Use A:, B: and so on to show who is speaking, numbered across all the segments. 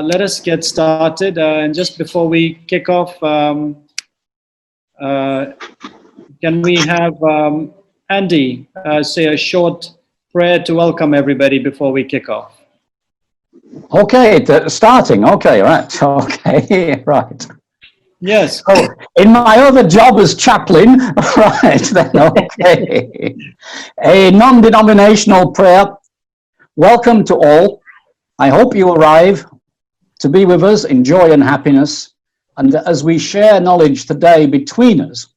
A: Let us get started. And just before we kick off, can we have Andy say a short prayer to welcome everybody before we kick off?
B: Okay, starting. Okay, right. Okay, right.
A: Yes.
B: Oh, in my other job as chaplain, right, then, okay. A non-denominational prayer. Welcome to all. I hope you arrive to be with us in joy and happiness, and as we share knowledge today between us,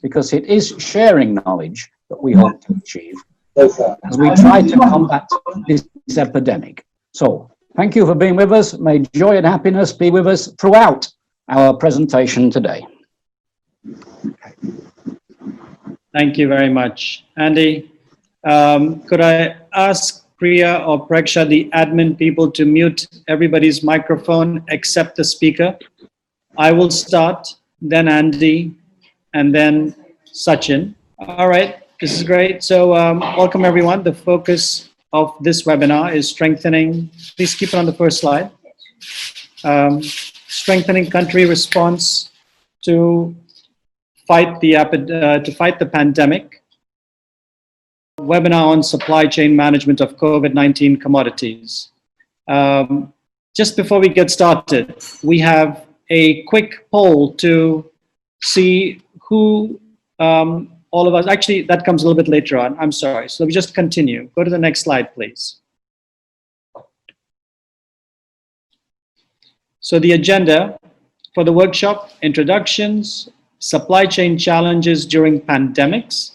B: because it is sharing knowledge that we hope to achieve as we try to combat this epidemic. So, thank you for being with us. May joy and happiness be with us throughout our presentation today.
A: Thank you very much, Andy. Could I ask Priya or Preksha, the admin people, to mute everybody's microphone except the speaker? I will start, then Andy, and then Sachin. All right, this is great. So welcome everyone. The focus of this webinar is strengthening, please keep it on the first slide, strengthening country response to fight the pandemic. Webinar on supply chain management of COVID-19 commodities. Just before we get started, we have a quick poll to see who all of us, actually that comes a little bit later on, I'm sorry. So we just continue. Go to the next slide, please. So the agenda for the workshop: introductions, supply chain challenges during pandemics.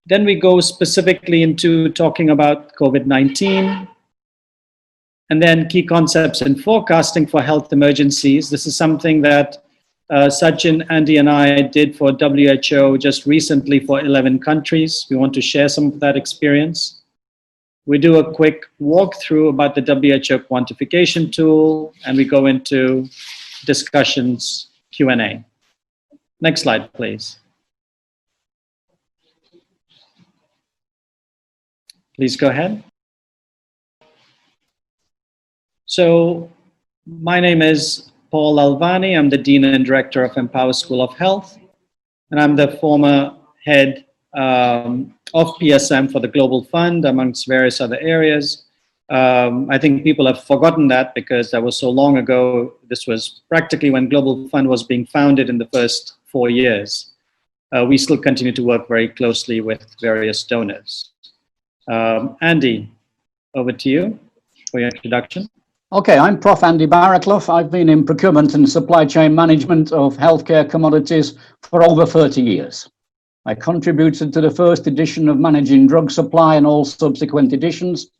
A: Then we go specifically into talking about COVID-19, and then key concepts in forecasting for health emergencies. This is something that Sachin, Andy, and I did for WHO just recently for 11 countries. We want to share some of that experience. We do a quick walkthrough about the WHO quantification tool, and we go into discussions, Q&A. Next slide, please. Please go ahead. So my name is Paul Alvani. I'm the Dean and Director of Empower School of Health, and I'm the former head of PSM for the Global Fund, amongst various other areas. I think people have forgotten that because that was so long ago. This was practically when Global Fund was being founded in the first 4 years. We still continue to work very closely with various donors. Andy, over to you for your introduction.
B: Okay, I'm Prof. Andy Barraclough. I've been in procurement and supply chain management of healthcare commodities for over 30 years. I contributed to the first edition of Managing Drug Supply and all subsequent editions.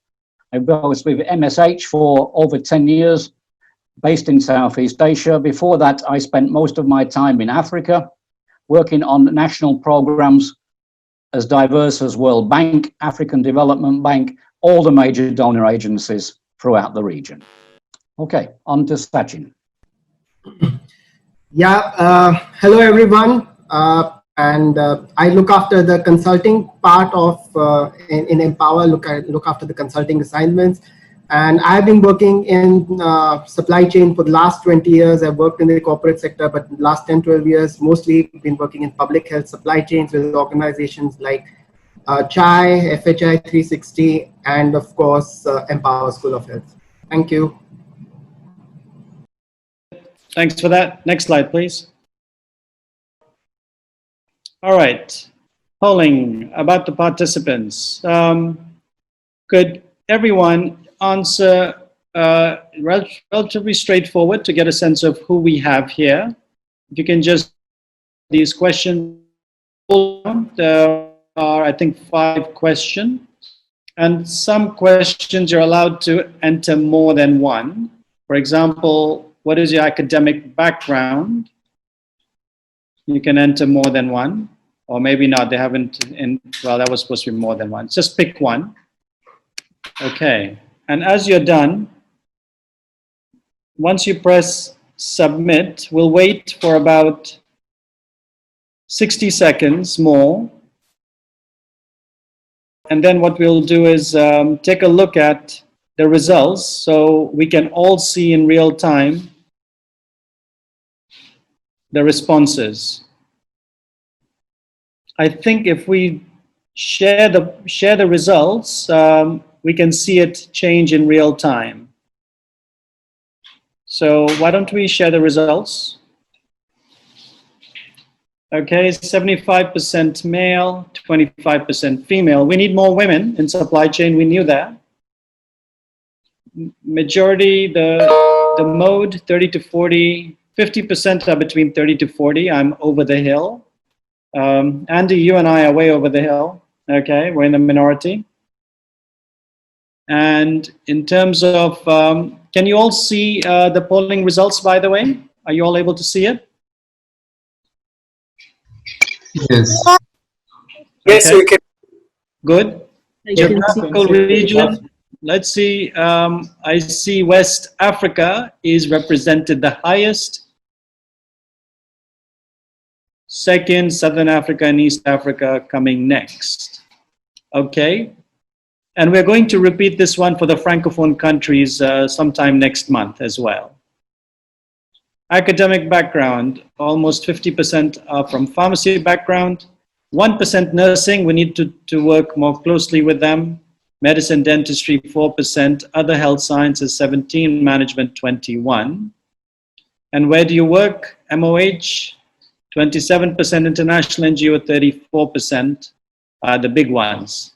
B: I was with MSH for over 10 years, based in Southeast Asia. Before that, I spent most of my time in Africa, working on national programs as diverse as World Bank, African Development Bank, all the major donor agencies throughout the region. Okay, on to Sachin.
C: Yeah, hello everyone. I look after the consulting part of in Empower, look after the consulting assignments. And I've been working in supply chain for the last 20 years. I've worked in the corporate sector, but the last 10, 12 years, mostly been working in public health supply chains with organizations like CHAI, FHI 360, and of course, Empower School of Health. Thank you.
A: Thanks for that. Next slide, please. All right, polling about the participants. Could everyone answer relatively straightforward to get a sense of who we have here? If you can just, these questions, there are, I think, 5 questions. And some questions you're allowed to enter more than one. For example, what is your academic background? You can enter more than one, or maybe not, they haven't, well, that was supposed to be more than one. Just pick one. Okay, and as you're done, once you press submit, we'll wait for about 60 seconds more. And then what we'll do is take a look at the results so we can all see in real time the responses. I think if we share the results, we can see it change in real time. So why don't we share the results? Okay, 75% male, 25% female. We need more women in supply chain, we knew that. Majority, the mode, 30 to 40, 50% are between 30 to 40. I'm over the hill. Andy, you and I are way over the hill. Okay, we're in the minority. And in terms of, can you all see the polling results, by the way? Are you all able to see it?
D: Yes.
C: Yes,
A: Okay.
C: we can.
A: Good. Geographical region. Let's see. I see West Africa is represented the highest. Second, Southern Africa and East Africa coming next. Okay. And we're going to repeat this one for the Francophone countries sometime next month as well. Academic background, almost 50% are from pharmacy background. 1% nursing, we need to work more closely with them. Medicine, dentistry, 4%. Other health sciences, 17. Management, 21. And where do you work? MOH, 27%. International NGO, 34%. The big ones.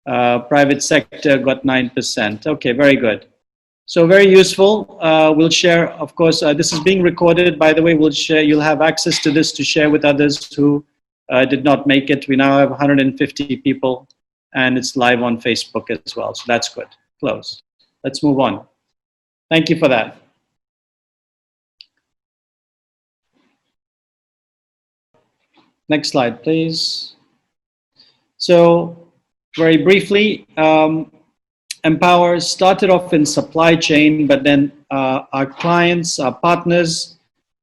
A: Private sector got 9%. Okay, very good. So very useful. We'll share, of course, this is being recorded. By the way, we'll share, you'll have access to this to share with others who did not make it. We now have 150 people and it's live on Facebook as well. So that's good. Close. Let's move on. Thank you for that. Next slide, please. So very briefly, Empower started off in supply chain, but then our clients, our partners,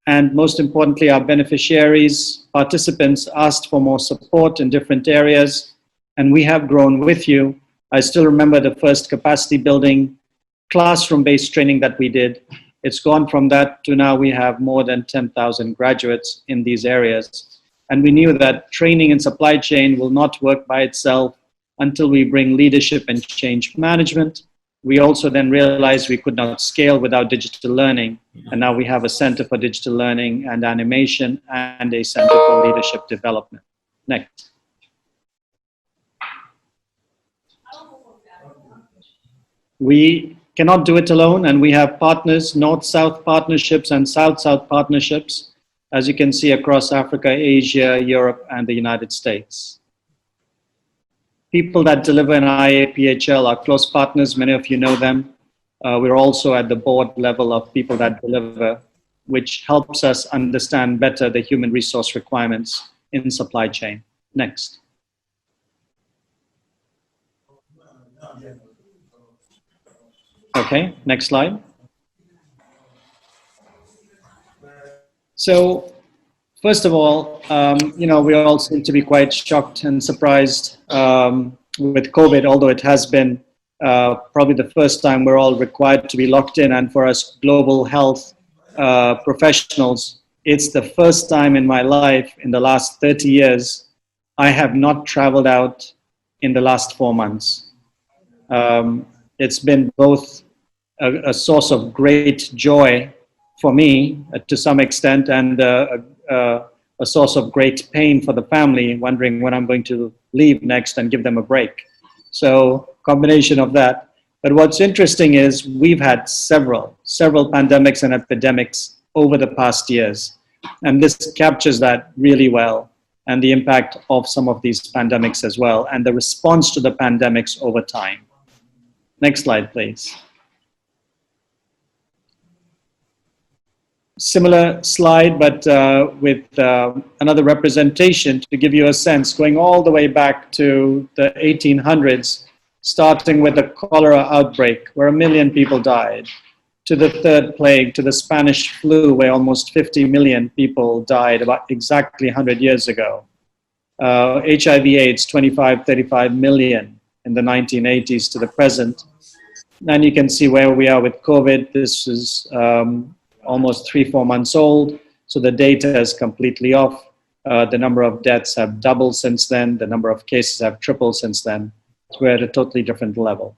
A: and most importantly, our beneficiaries, participants asked for more support in different areas, and we have grown with you. I still remember the first capacity building classroom-based training that we did. It's gone from that to now we have more than 10,000 graduates in these areas. And we knew that training in supply chain will not work by itself until we bring leadership and change management. We also then realized we could not scale without digital learning. And now we have a Center for Digital Learning and Animation and a Center for Leadership Development. Next. We cannot do it alone, and we have partners, North-South partnerships and South-South partnerships, as you can see across Africa, Asia, Europe, and the United States. People that deliver in IAPHL are close partners. Many of you know them. We're also at the board level of people that deliver, which helps us understand better the human resource requirements in supply chain. Next. Okay, next slide. So, first of all, we all seem to be quite shocked and surprised with COVID, although it has been probably the first time we're all required to be locked in. And for us global health professionals, it's the first time in my life in the last 30 years, I have not traveled out in the last 4 months. It's been both a source of great joy for me to some extent and a source of great pain for the family, wondering when I'm going to leave next and give them a break. So combination of that. But what's interesting is we've had several pandemics and epidemics over the past years. And this captures that really well, and the impact of some of these pandemics as well, and the response to the pandemics over time. Next slide, please. Similar slide, but with another representation to give you a sense, going all the way back to the 1800s, starting with the cholera outbreak, where 1 million people died. to the third plague, to the Spanish flu, where almost 50 million people died about exactly 100 years ago. HIV/AIDS, 25, 35 million in the 1980s to the present. And you can see where we are with COVID. This is almost 3-4 months old, so the data is completely off. The number of deaths have doubled since then. The number of cases have tripled since then. So we're at a totally different level.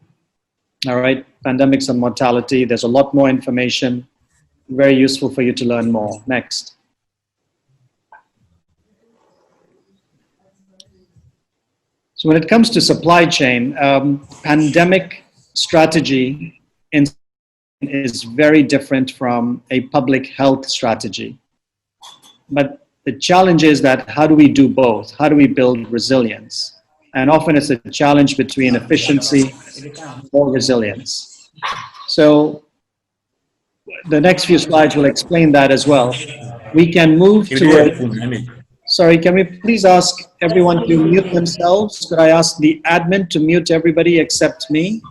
A: All right, pandemics and mortality. There's a lot more information. Very useful for you to learn more. Next. So when it comes to supply chain, pandemic strategy is very different from a public health strategy. But the challenge is that how do we do both? How do we build resilience? And often it's a challenge between efficiency or resilience. So the next few slides will explain that as well. We can move to sorry, can we please ask everyone to mute themselves? Could I ask the admin to mute everybody except me?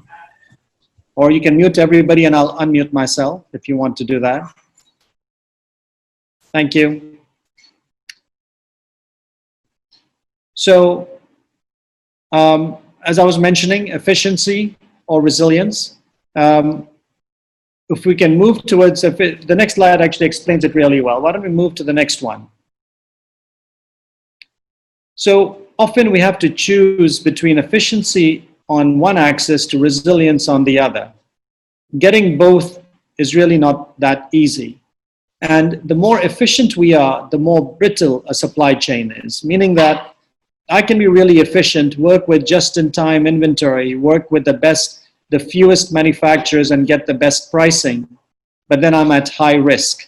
A: Or you can mute everybody and I'll unmute myself if you want to do that. Thank you. So, as I was mentioning, efficiency or resilience. If we can move towards, the next slide actually explains it really well. Why don't we move to the next one? So often we have to choose between efficiency on one axis to resilience on the other. Getting both is really not that easy. And the more efficient we are, the more brittle a supply chain is, meaning that I can be really efficient, work with just-in-time inventory, work with the fewest manufacturers and get the best pricing, but then I'm at high risk.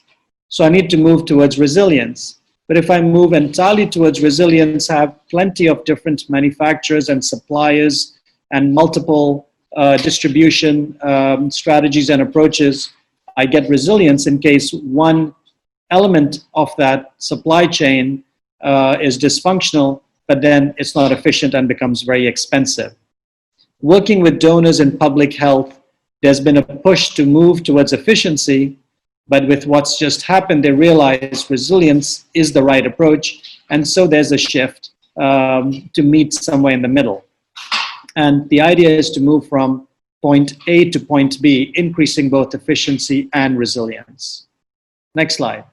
A: So I need to move towards resilience. But if I move entirely towards resilience, have plenty of different manufacturers and suppliers and multiple distribution strategies and approaches, I get resilience in case one element of that supply chain is dysfunctional, but then it's not efficient and becomes very expensive. Working with donors in public health, there's been a push to move towards efficiency, but with what's just happened, they realize resilience is the right approach, and so there's a shift to meet somewhere in the middle. And the idea is to move from point A to point B, increasing both efficiency and resilience. Next slide.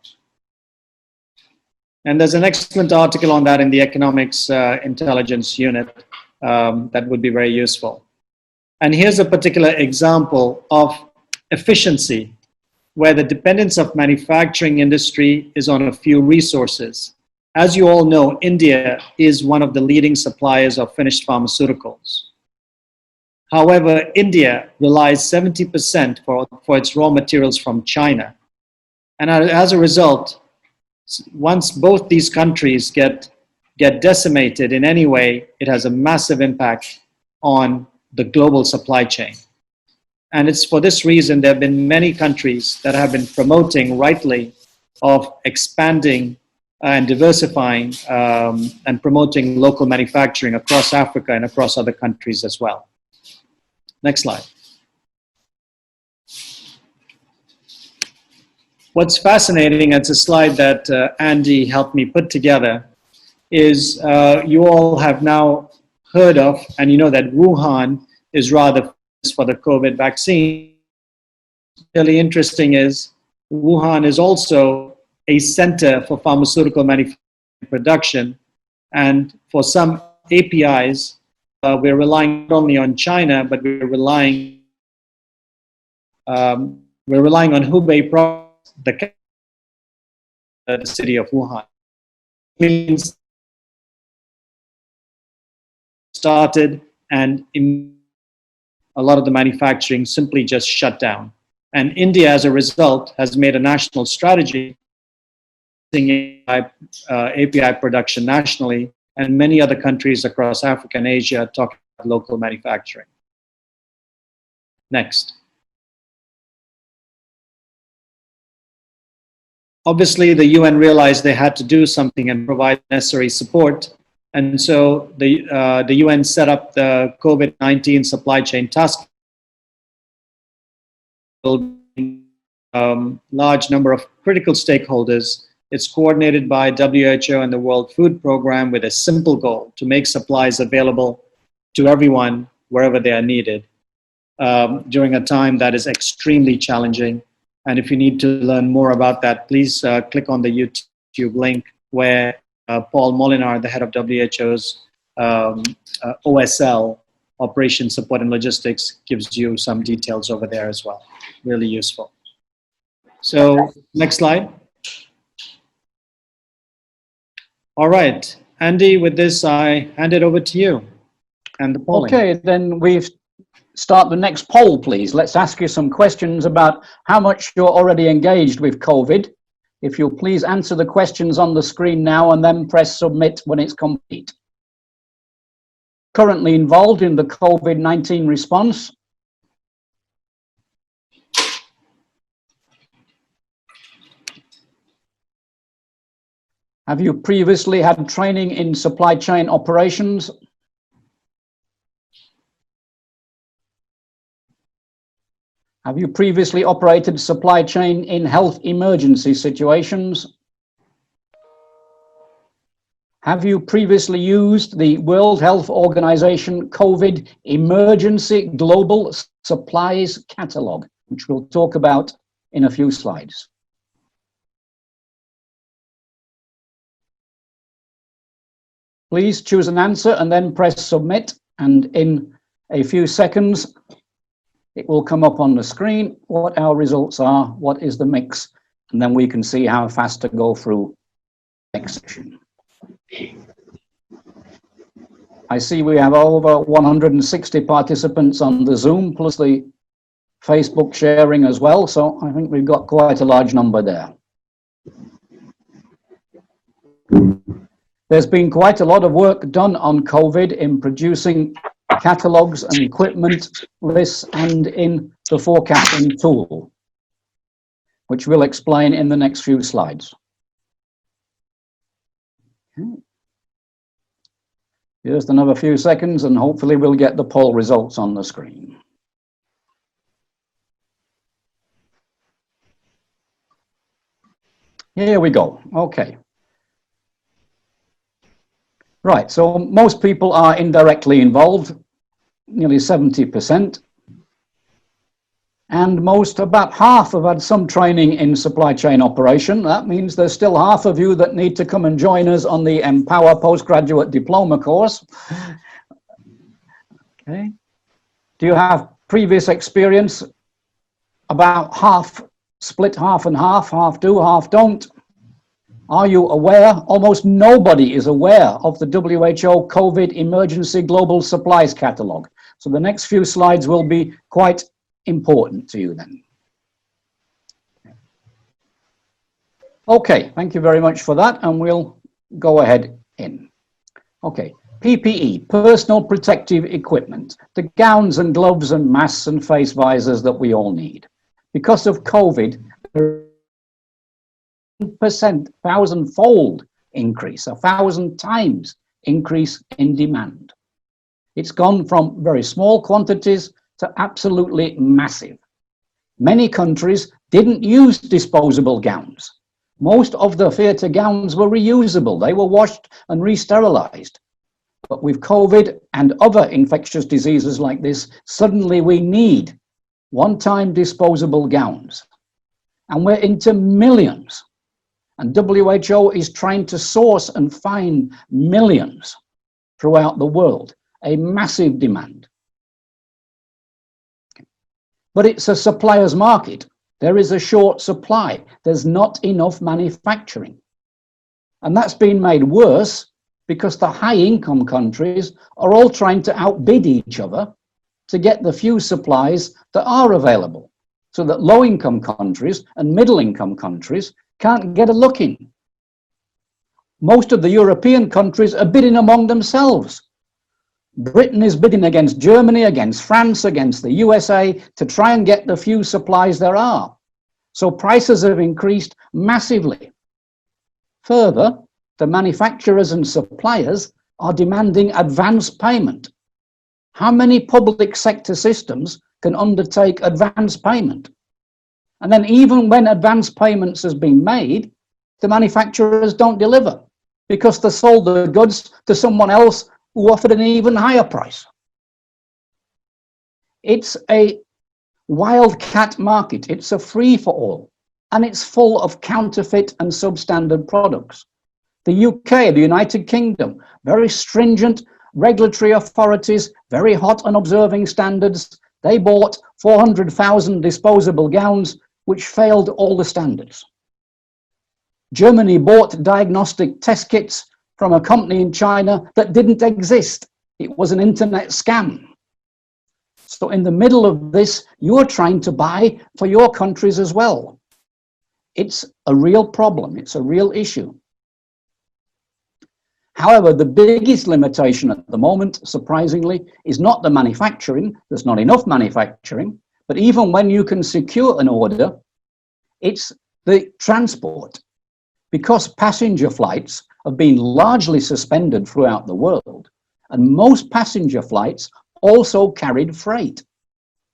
A: And there's an excellent article on that in the Economics Intelligence Unit that would be very useful. And here's a particular example of efficiency, where the dependence of manufacturing industry is on a few resources. As you all know, India is one of the leading suppliers of finished pharmaceuticals. However, India relies 70% for its raw materials from China. And as a result, once both these countries get decimated in any way, it has a massive impact on the global supply chain. And it's for this reason there have been many countries that have been promoting rightly of expanding and diversifying and promoting local manufacturing across Africa and across other countries as well. Next slide. What's fascinating, it's a slide that Andy helped me put together, is you all have now heard of, and you know that Wuhan is rather famous for the COVID vaccine. Really interesting is Wuhan is also a center for pharmaceutical manufacturing production, and for some APIs, we're relying not only on China, but we're relying on Hubei province, the city of Wuhan. Means started and a lot of the manufacturing simply just shut down. And India, as a result, has made a national strategy API production nationally, and many other countries across Africa and Asia talk about local manufacturing. Next. Obviously, the UN realized they had to do something and provide necessary support. And so the UN set up the COVID-19 supply chain task force large number of critical stakeholders. It's coordinated by WHO and the World Food Program with a simple goal to make supplies available to everyone wherever they are needed during a time that is extremely challenging. And if you need to learn more about that, please click on the YouTube link where Paul Molinar, the head of WHO's OSL, Operation Support and Logistics, gives you some details over there as well. Really useful. So next slide. All right, Andy, with this, I hand it over to you and the polling.
B: Okay, then we start the next poll, please. Let's ask you some questions about how much you're already engaged with COVID. If you'll please answer the questions on the screen now and then press submit when it's complete. Currently involved in the COVID-19 response? Have you previously had training in supply chain operations? Have you previously operated supply chain in health emergency situations? Have you previously used the World Health Organization COVID Emergency Global Supplies Catalog, which we'll talk about in a few slides? Please choose an answer and then press submit, and in a few seconds it will come up on the screen what our results are, what is the mix, and then we can see how fast to go through the next section. I see we have over 160 participants on the Zoom, plus the Facebook sharing as well, so I think we've got quite a large number there. There's been quite a lot of work done on COVID in producing catalogues and equipment lists and in the forecasting tool, which we'll explain in the next few slides. Okay. Just another few seconds and hopefully we'll get the poll results on the screen. Here we go. Okay. Right, so most people are indirectly involved, nearly 70%. And about half have had some training in supply chain operation. That means there's still half of you that need to come and join us on the Empower Postgraduate Diploma course. Okay. Do you have previous experience? About half, split half and half do, half don't. Are you aware? Almost nobody is aware of the WHO COVID Emergency Global Supplies Catalog. So the next few slides will be quite important to you then. Okay, thank you very much for that, and we'll go ahead in. Okay, PPE, personal protective equipment, the gowns and gloves and masks and face visors that we all need. Because of COVID, 1,000-fold increase, 1,000 times increase in demand. It's gone from very small quantities to absolutely massive. Many countries didn't use disposable gowns. Most of the theatre gowns were reusable. They were washed and re-sterilized. But with COVID and other infectious diseases like this, suddenly we need one-time disposable gowns. And we're into millions. And WHO is trying to source and find millions throughout the world, a massive demand. But it's a supplier's market. There is a short supply. There's not enough manufacturing. And that's been made worse because the high-income countries are all trying to outbid each other to get the few supplies that are available, so that low-income countries and middle-income countries can't get a look in. Most of the European countries are bidding among themselves. Britain is bidding against Germany, against France, against the USA to try and get the few supplies there are. So prices have increased massively. Further, the manufacturers and suppliers are demanding advance payment. How many public sector systems can undertake advance payment? And then even when advance payments has been made, the manufacturers don't deliver because they sold the goods to someone else who offered an even higher price. It's a wildcat market. It's a free-for-all, and it's full of counterfeit and substandard products. The UK, the United Kingdom, very stringent regulatory authorities, very hot on observing standards. They bought 400,000 disposable gowns, which failed all the standards. Germany bought diagnostic test kits from a company in China that didn't exist. It was an internet scam. So in the middle of this, you're trying to buy for your countries as well. It's a real problem. It's a real issue. However, the biggest limitation at the moment, surprisingly, is not the manufacturing. There's not enough manufacturing. But even when you can secure an order, it's the transport. Because passenger flights have been largely suspended throughout the world, and most passenger flights also carried freight.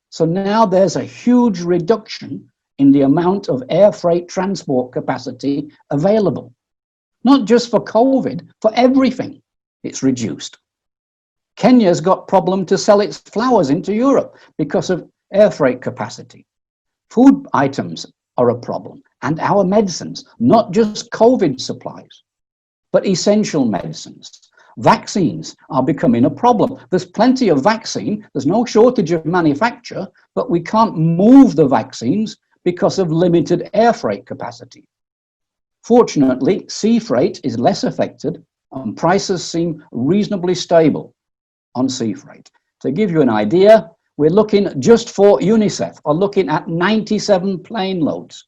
B: So now there's a huge reduction in the amount of air freight transport capacity available. Not just for COVID, for everything, it's reduced. Kenya's got problem to sell its flowers into Europe because of air freight capacity. Food items are a problem, and our medicines, not just COVID supplies, but essential medicines. Vaccines are becoming a problem. There's plenty of vaccine, there's no shortage of manufacture, but we can't move the vaccines because of limited air freight capacity. Fortunately, sea freight is less affected and prices seem reasonably stable on sea freight. To give you an idea, we're looking just for UNICEF, are looking at 97 plane loads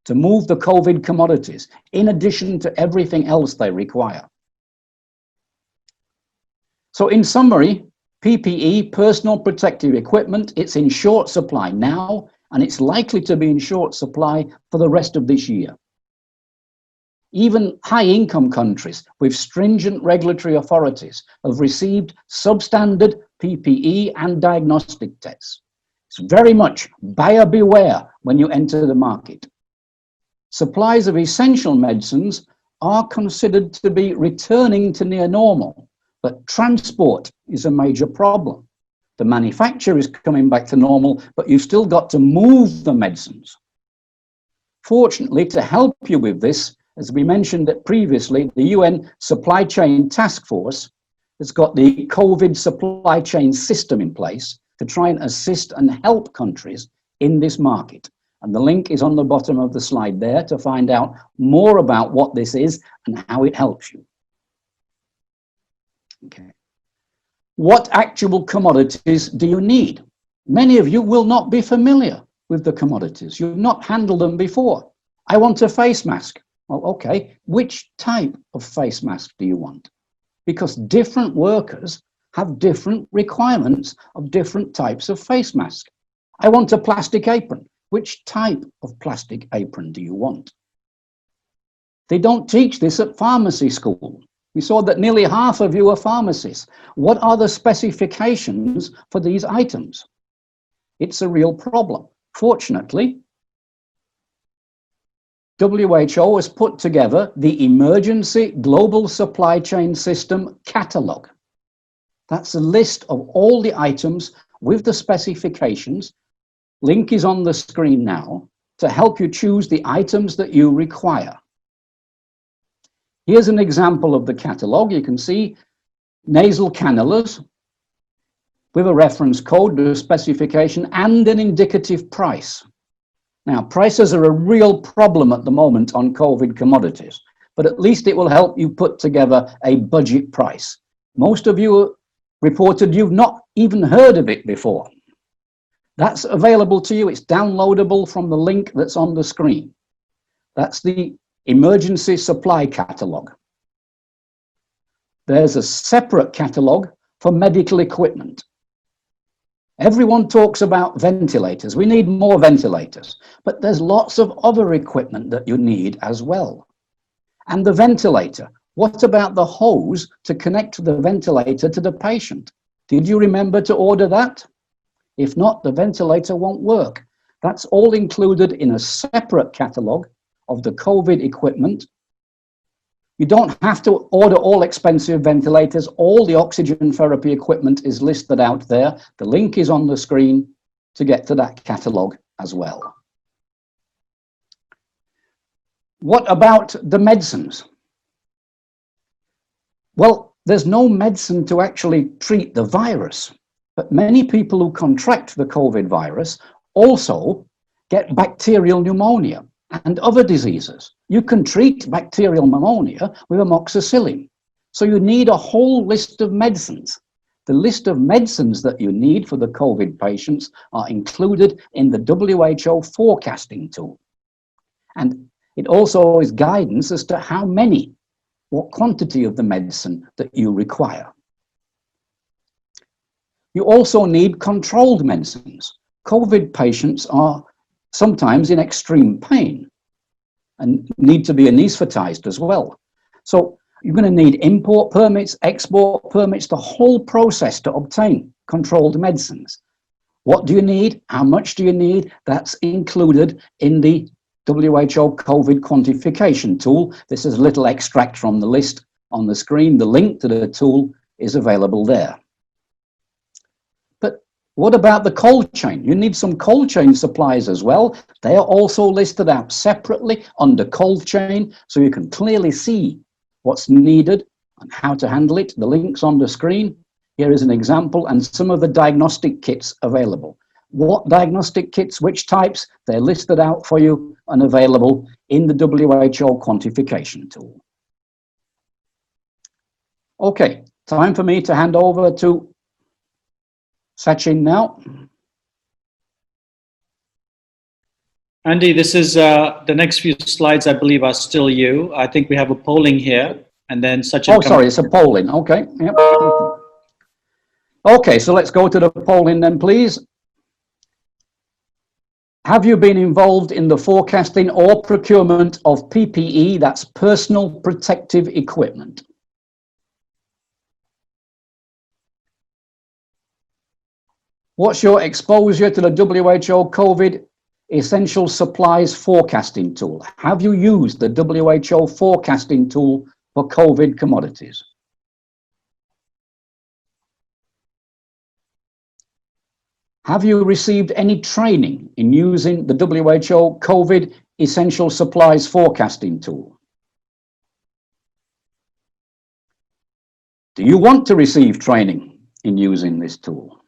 B: to move the COVID commodities, in addition to everything else they require. So in summary, PPE, personal protective equipment, it's in short supply now, and it's likely to be in short supply for the rest of this year. Even high-income countries with stringent regulatory authorities have received substandard PPE and diagnostic tests. It's very much buyer beware when you enter the market. Supplies of essential medicines are considered to be returning to near normal, but transport is a major problem. The manufacture is coming back to normal, but you've still got to move the medicines. Fortunately, to help you with this, as we mentioned it previously, the UN Supply Chain Task Force has got the COVID supply chain system in place to try and assist and help countries in this market. And the link is on the bottom of the slide there to find out more about what this is and how it helps you. Okay. What actual commodities do you need? Many of you will not be familiar with the commodities. You've not handled them before. I want a face mask. Well, okay, which type of face mask do you want? Because different workers have different requirements of different types of face mask. I want a plastic apron. Which type of plastic apron do you want? They don't teach this at pharmacy school. We saw that nearly half of you are pharmacists. What are the specifications for these items? It's a real problem. Fortunately, WHO has put together the Emergency Global Supply Chain System Catalogue. That's a list of all the items with the specifications. Link is on the screen now to help you choose the items that you require. Here's an example of the catalogue. You can see nasal cannulas with a reference code, the specification, and an indicative price. Now, prices are a real problem at the moment on COVID commodities, but at least it will help you put together a budget price. Most of you reported you've not even heard of it before. That's available to you. It's downloadable from the link that's on the screen. That's the Emergency Supply Catalogue. There's a separate catalogue for medical equipment. Everyone talks about ventilators. We need more ventilators, but there's lots of other equipment that you need as well. And the ventilator, what about the hose to connect the ventilator to the patient? Did you remember to order that? If not, the ventilator won't work. That's all included in a separate catalogue of the COVID equipment. You don't have to order all expensive ventilators. All the oxygen therapy equipment is listed out there. The link is on the screen to get to that catalogue as well. What about the medicines? Well, there's no medicine to actually treat the virus, but many people who contract the COVID virus also get bacterial pneumonia and other diseases. You can treat bacterial pneumonia with amoxicillin. So you need a whole list of medicines. The list of medicines that you need for the COVID patients are included in the WHO forecasting tool. And it also is guidance as to how many, what quantity of the medicine that you require. You also need controlled medicines. COVID patients are sometimes in extreme pain and need to be anesthetized as well. So you're going to need import permits, export permits, the whole process to obtain controlled medicines. What do you need? How much do you need? That's included in the WHO COVID quantification tool. This is a little extract from the list on the screen. The link to the tool is available there. But what about the cold chain? You need some cold chain supplies as well. They are also listed out separately under cold chain, so you can clearly see what's needed and how to handle it. The link's on the screen. Here is an example and some of the diagnostic kits available. What diagnostic kits, which types, they're listed out for you and available in the WHO quantification tool. Okay, time for me to hand over to Sachin now.
A: Andy, this is the next few slides, I believe, are still you. I think we have a polling here, and then Sachin.
B: Oh, sorry, it's a polling. Okay. Yep. Okay, so let's go to the polling then, please. Have you been involved in the forecasting or procurement of PPE, that's personal protective equipment? What's your exposure to the WHO COVID Essential Supplies Forecasting Tool? Have you used the WHO forecasting tool for COVID commodities? Have you received any training in using the WHO COVID Essential Supplies Forecasting Tool? Do you want to receive training in using this tool?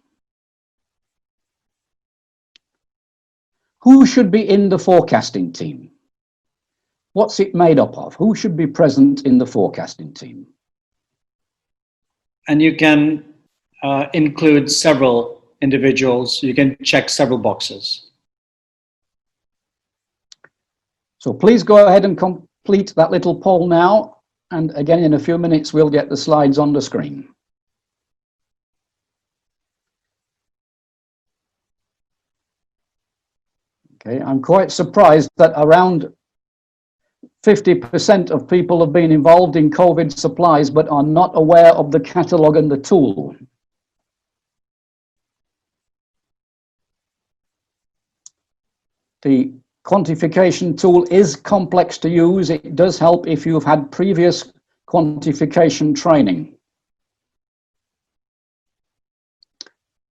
B: Who should be in the forecasting team? What's it made up of? Who should be present in the forecasting team?
A: And you can include several individuals. You can check several boxes.
B: So please go ahead and complete that little poll now. And again, in a few minutes, we'll get the slides on the screen. Okay, I'm quite surprised that around 50% of people have been involved in COVID supplies but are not aware of the catalogue and the tool. The quantification tool is complex to use. It does help if you've had previous quantification training.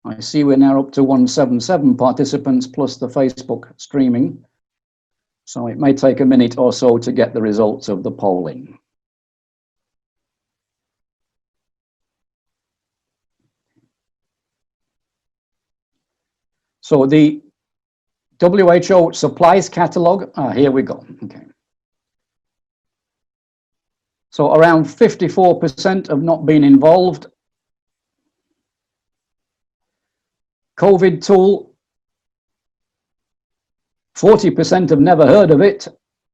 B: I see we're now up to 177 participants plus the Facebook streaming. So it may take a minute or so to get the results of the polling. So the WHO supplies catalog, here we go, okay. So around 54% have not been involved. COVID tool, 40% have never heard of it.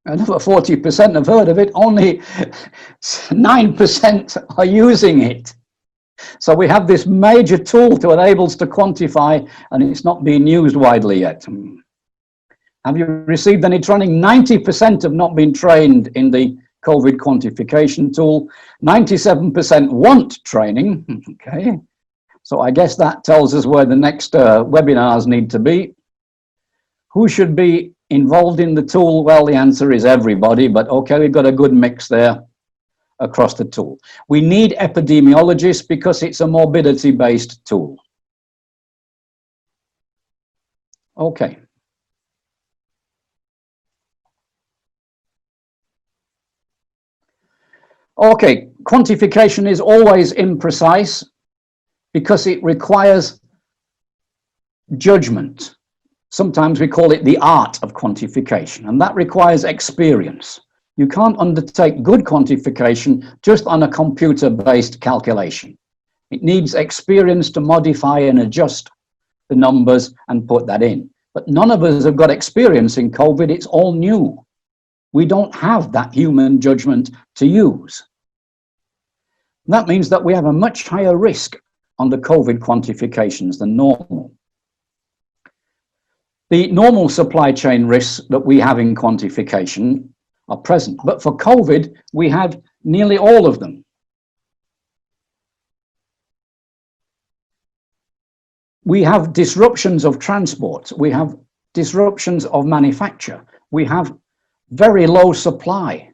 B: Another 40% have heard of it, only 9% are using it. So we have this major tool to enable us to quantify, and it's not being used widely yet. Have you received any training? 90% have not been trained in the COVID quantification tool. 97% want training, okay. So I guess that tells us where the next webinars need to be. Who should be involved in the tool? Well, the answer is everybody, but okay, we've got a good mix there across the tool. We need epidemiologists because it's a morbidity-based tool. Okay. Okay, quantification is always imprecise because it requires judgment. Sometimes we call it the art of quantification, and that requires experience. You can't undertake good quantification just on a computer-based calculation. It needs experience to modify and adjust the numbers and put that in. But none of us have got experience in COVID. It's all new. We don't have that human judgment to use. That means that we have a much higher risk on the COVID quantifications than normal. The normal supply chain risks that we have in quantification are present, but for COVID, we have nearly all of them. We have disruptions of transport, we have disruptions of manufacture, we have very low supply.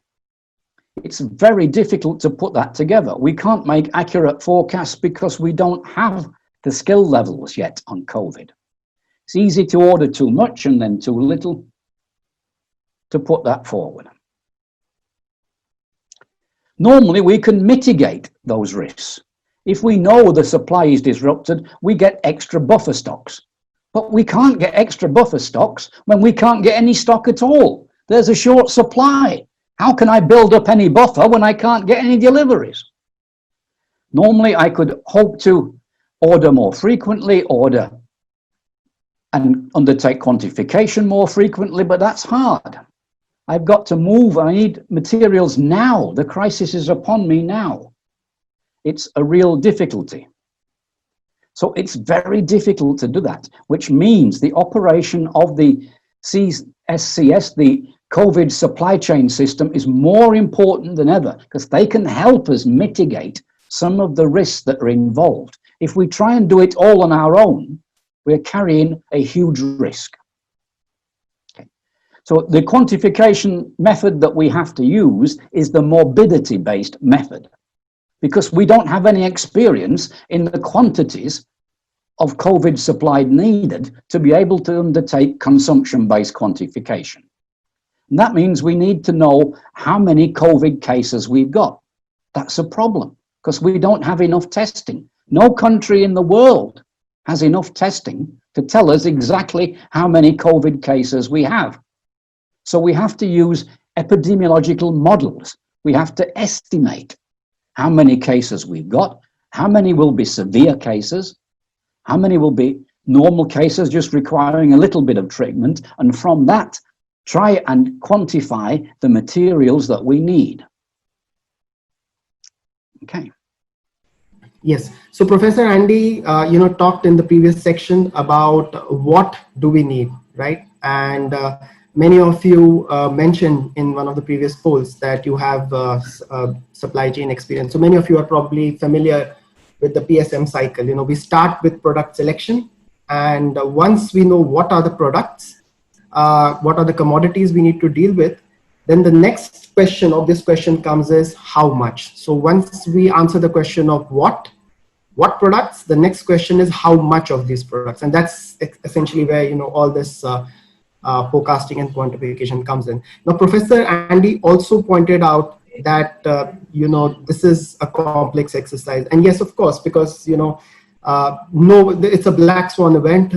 B: It's very difficult to put that together. We can't make accurate forecasts because we don't have the skill levels yet on COVID. It's easy to order too much and then too little to put that forward. Normally, we can mitigate those risks. If we know the supply is disrupted, we get extra buffer stocks. But we can't get extra buffer stocks when we can't get any stock at all. There's a short supply. How can I build up any buffer when I can't get any deliveries? Normally, I could hope to order more frequently, order and undertake quantification more frequently, but that's hard. I've got to move. I need materials now. The crisis is upon me now. It's a real difficulty. So it's very difficult to do that, which means the operation of the SCS, the COVID supply chain system, is more important than ever because they can help us mitigate some of the risks that are involved. If we try and do it all on our own, we're carrying a huge risk. Okay. So the quantification method that we have to use is the morbidity-based method, because we don't have any experience in the quantities of COVID supply needed to be able to undertake consumption-based quantification. And that means we need to know how many COVID cases we've got. That's a problem, because we don't have enough testing. No country in the world has enough testing to tell us exactly how many COVID cases we have. So we have to use epidemiological models. We have to estimate how many cases we've got, how many will be severe cases, how many will be normal cases just requiring a little bit of treatment, and from that, try and quantify the materials that we need. Okay.
C: Yes. So Professor Andy, talked in the previous section about what do we need, right? And many of you mentioned in one of the previous polls that you have supply chain experience. So many of you are probably familiar with the PSM cycle. We start with product selection, and once we know what are the products, what are the commodities we need to deal with, then the next question of this question comes is how much. So once we answer the question of what products, the next question is how much of these products, and that's essentially where all this forecasting and quantification comes in. Now, Professor Andy also pointed out that this is a complex exercise, and yes, of course, because it's a black swan event.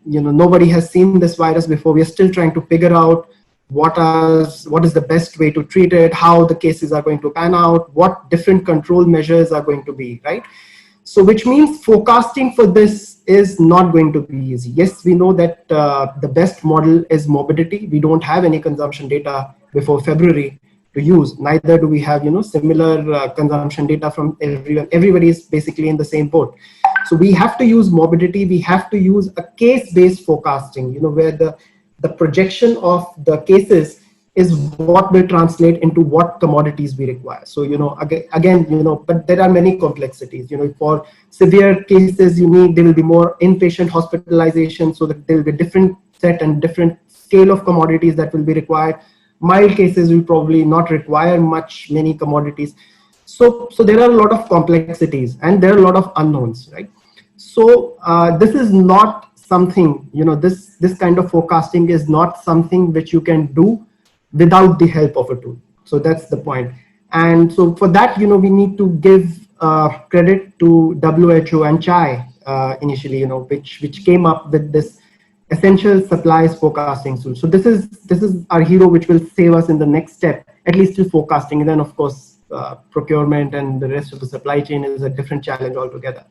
C: Nobody has seen this virus before. We are still trying to figure out what is the best way to treat it, how the cases are going to pan out, what different control measures are going to be, right? So which means forecasting for this is not going to be easy. Yes, we know that the best model is morbidity. We don't have any consumption data before February to use. Neither do we have similar consumption data from everyone. Everybody is basically in the same boat. So we have to use morbidity. We have to use a case-based forecasting, where the projection of the cases is what will translate into what commodities we require. So, again, but there are many complexities. For severe cases, there will be more inpatient hospitalization, so that there will be different set and different scale of commodities that will be required. Mild cases will probably not require many commodities. So there are a lot of complexities and there are a lot of unknowns, right? So this is not something, this kind of forecasting is not something which you can do without the help of a tool. So that's the point. And so for that, we need to give credit to WHO and CHAI initially, which came up with this essential supplies forecasting tool. So this is our hero, which will save us in the next step, at least to forecasting. And then of course, procurement and the rest of the supply chain is a different challenge altogether.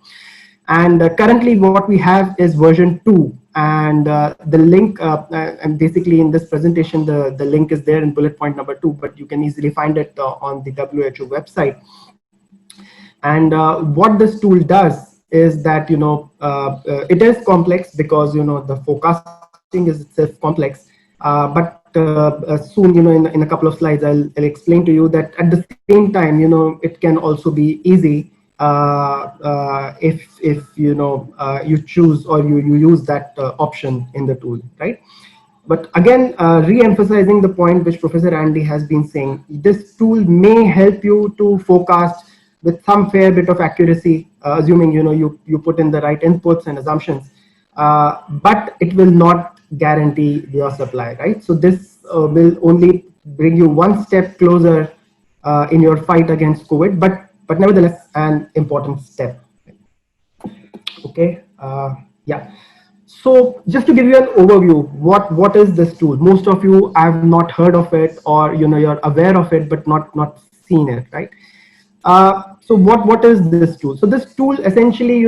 C: And currently what we have is version 2, and the link, and basically in this presentation, the link is there in bullet point number 2, but you can easily find it on the WHO website. And what this tool does is that, it is complex because, the forecasting is itself complex, but soon, in a couple of slides, I'll explain to you that at the same time, it can also be easy if you choose or you use that option in the tool, right? But again, re-emphasizing the point which Professor Andy has been saying, this tool may help you to forecast with some fair bit of accuracy, assuming you put in the right inputs and assumptions, but it will not guarantee your supply, right? So this will only bring you one step closer in your fight against COVID, but nevertheless an important step. Okay, yeah. So just to give you an overview, what is this tool? Most of you have not heard of it, or you're aware of it but not seen it, right? So what is this tool? So this tool essentially,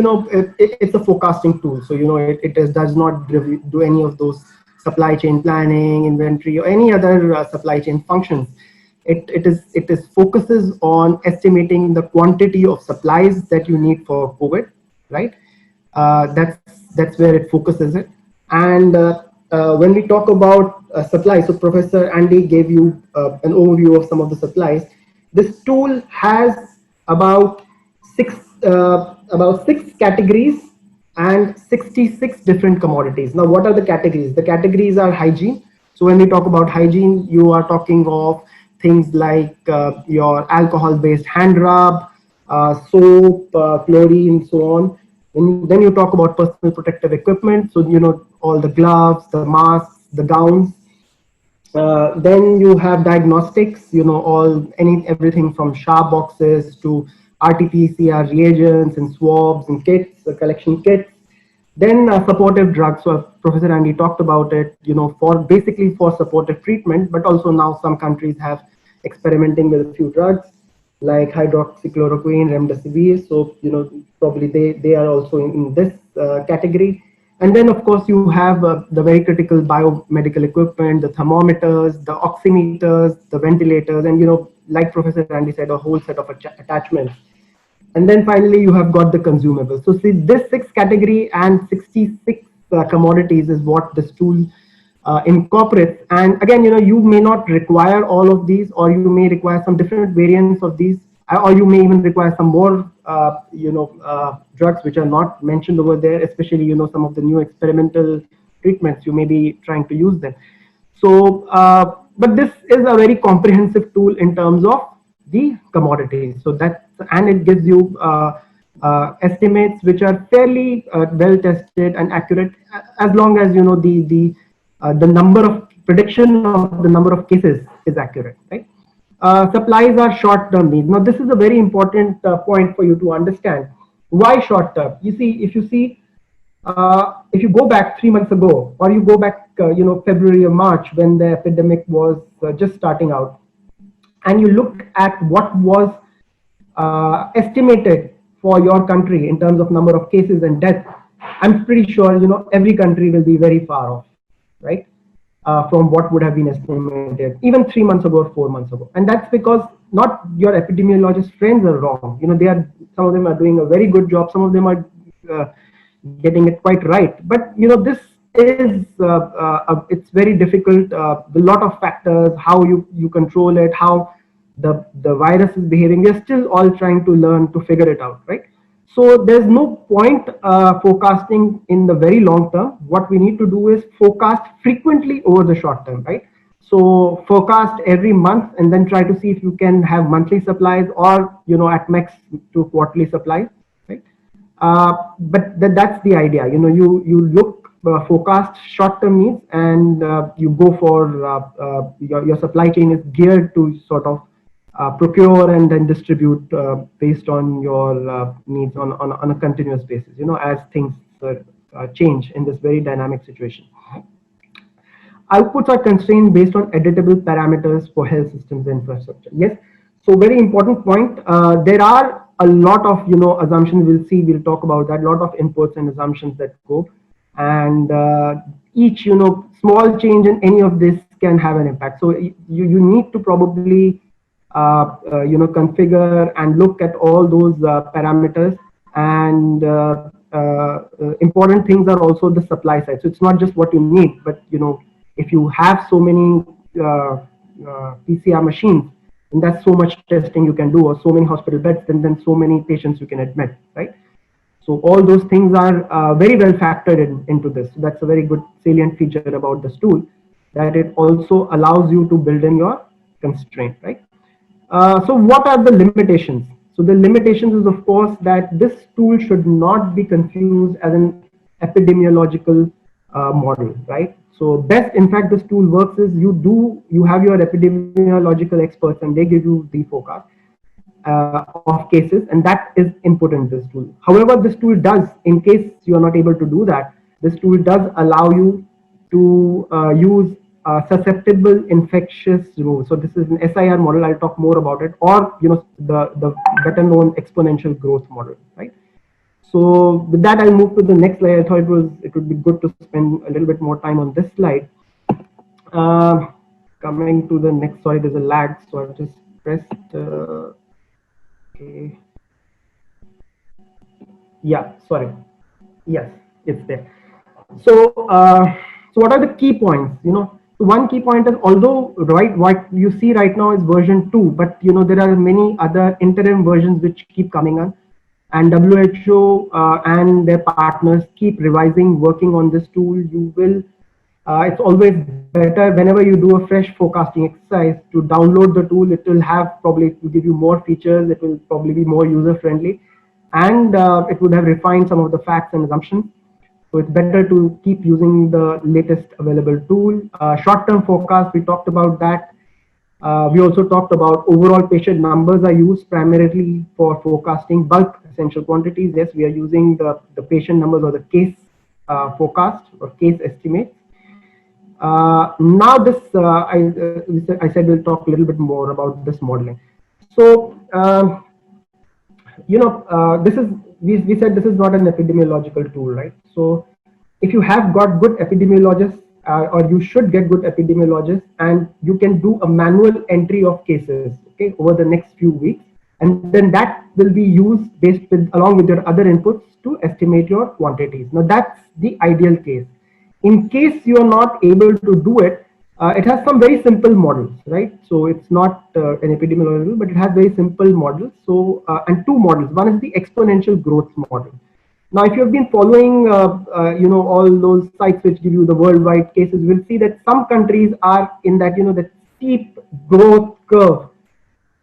C: it's a forecasting tool. So it does not do any of those supply chain planning, inventory, or any other supply chain functions. It focuses on estimating the quantity of supplies that you need for COVID, right? That's where it focuses it. And when we talk about supplies, so Professor Andy gave you an overview of some of the supplies. This tool has about six categories and 66 different commodities. Now, what are the categories? The categories are hygiene. So when we talk about hygiene, you are talking of things like your alcohol-based hand rub, soap, chlorine, so on. And then you talk about personal protective equipment. So, all the gloves, the masks, the gowns. Then you have diagnostics, everything from sharp boxes to RT-PCR reagents and swabs and kits, collection kits. Then supportive drugs. So Professor Andy talked about it, basically for supportive treatment, but also now some countries have experimenting with a few drugs like hydroxychloroquine, remdesivir. So, probably they are also in this category. And then, of course, you have the very critical biomedical equipment, the thermometers, the oximeters, the ventilators, and, like Professor Andy said, a whole set of attachments. And then finally, you have got the consumables. So see, this 6 category and 66 commodities is what this tool incorporates. And again, you may not require all of these, or you may require some different variants of these, or you may even require some more drugs which are not mentioned over there, especially some of the new experimental treatments, you may be trying to use them. So but this is a very comprehensive tool in terms of the commodities. So and it gives you estimates which are fairly well tested and accurate, as long as the number of prediction of the number of cases is accurate, right? Supplies are short-term needs. Now, this is a very important point for you to understand. Why short-term? You see, if you go back 3 months ago, or you go back, February or March, when the epidemic was just starting out, and you look at what was estimated for your country in terms of number of cases and deaths, I'm pretty sure, every country will be very far off, right? From what would have been estimated even 3 months ago or 4 months ago. And that's because not your epidemiologist friends are wrong. Some of them are doing a very good job. Some of them are getting it quite right. But, this is, it's very difficult. A lot of factors, how you control it, how the virus is behaving. We're still all trying to learn to figure it out, right? So there's no point forecasting in the very long term. What we need to do is forecast frequently over the short term, right? So forecast every month and then try to see if you can have monthly supplies or, at max to quarterly supplies, right? But that's the idea. You look forecast short-term needs, and you go for your supply chain is geared to sort of procure and then distribute based on your needs on a continuous basis. As things change in this very dynamic situation. Outputs are constrained based on editable parameters for health systems infrastructure. Yes, so very important point. There are a lot of assumptions. We'll talk about that. A lot of inputs and assumptions that go, and each small change in any of this can have an impact. So you need to probably configure and look at all those parameters, and important things are also the supply side. So it's not just what you need, but if you have so many PCR machines, and that's so much testing you can do, or so many hospital beds, then so many patients you can admit, right? So all those things are very well factored into this. So that's a very good salient feature about this tool, that it also allows you to build in your constraint, right? So what are the limitations? So the limitations is, of course, that this tool should not be confused as an epidemiological model, right? So best, in fact, this tool works is you have your epidemiological experts and they give you the forecast of cases, and that is input in this tool. However, this tool does, in case you are not able to do that, this tool does allow you to use susceptible infectious rules. So this is an SIR model. I'll talk more about it, or the better known exponential growth model, right? So with that, I'll move to the next slide. I thought it would be good to spend a little bit more time on this slide. Coming to the next, sorry, there's a lag, so I just pressed. Okay. Yeah, sorry. Yes, it's there. So, so what are the key points? One key point is, although what you see right now is version 2, but there are many other interim versions which keep coming on. And WHO and their partners keep revising, working on this tool. It's always better whenever you do a fresh forecasting exercise to download the tool. It will give you more features. It will probably be more user friendly, and it would have refined some of the facts and assumptions. So it's better to keep using the latest available tool. Short-term forecast, we talked about that. We also talked about overall patient numbers are used primarily for forecasting bulk essential quantities. Yes, we are using the patient numbers or the case forecast or case estimates. Now this, I said we'll talk a little bit more about this modeling. So, this is, we said this is not an epidemiological tool, right? So if you have got good epidemiologists, or you should get good epidemiologists, and you can do a manual entry of cases, okay, over the next few weeks, and then that will be used along with your other inputs to estimate your quantities. Now that's the ideal case. In case you are not able to do it, it has some very simple models, right? So it's not an epidemiological, but it has very simple models. So and two models. One is the exponential growth model. Now, if you have been following, all those sites which give you the worldwide cases, you will see that some countries are in that, the steep growth curve.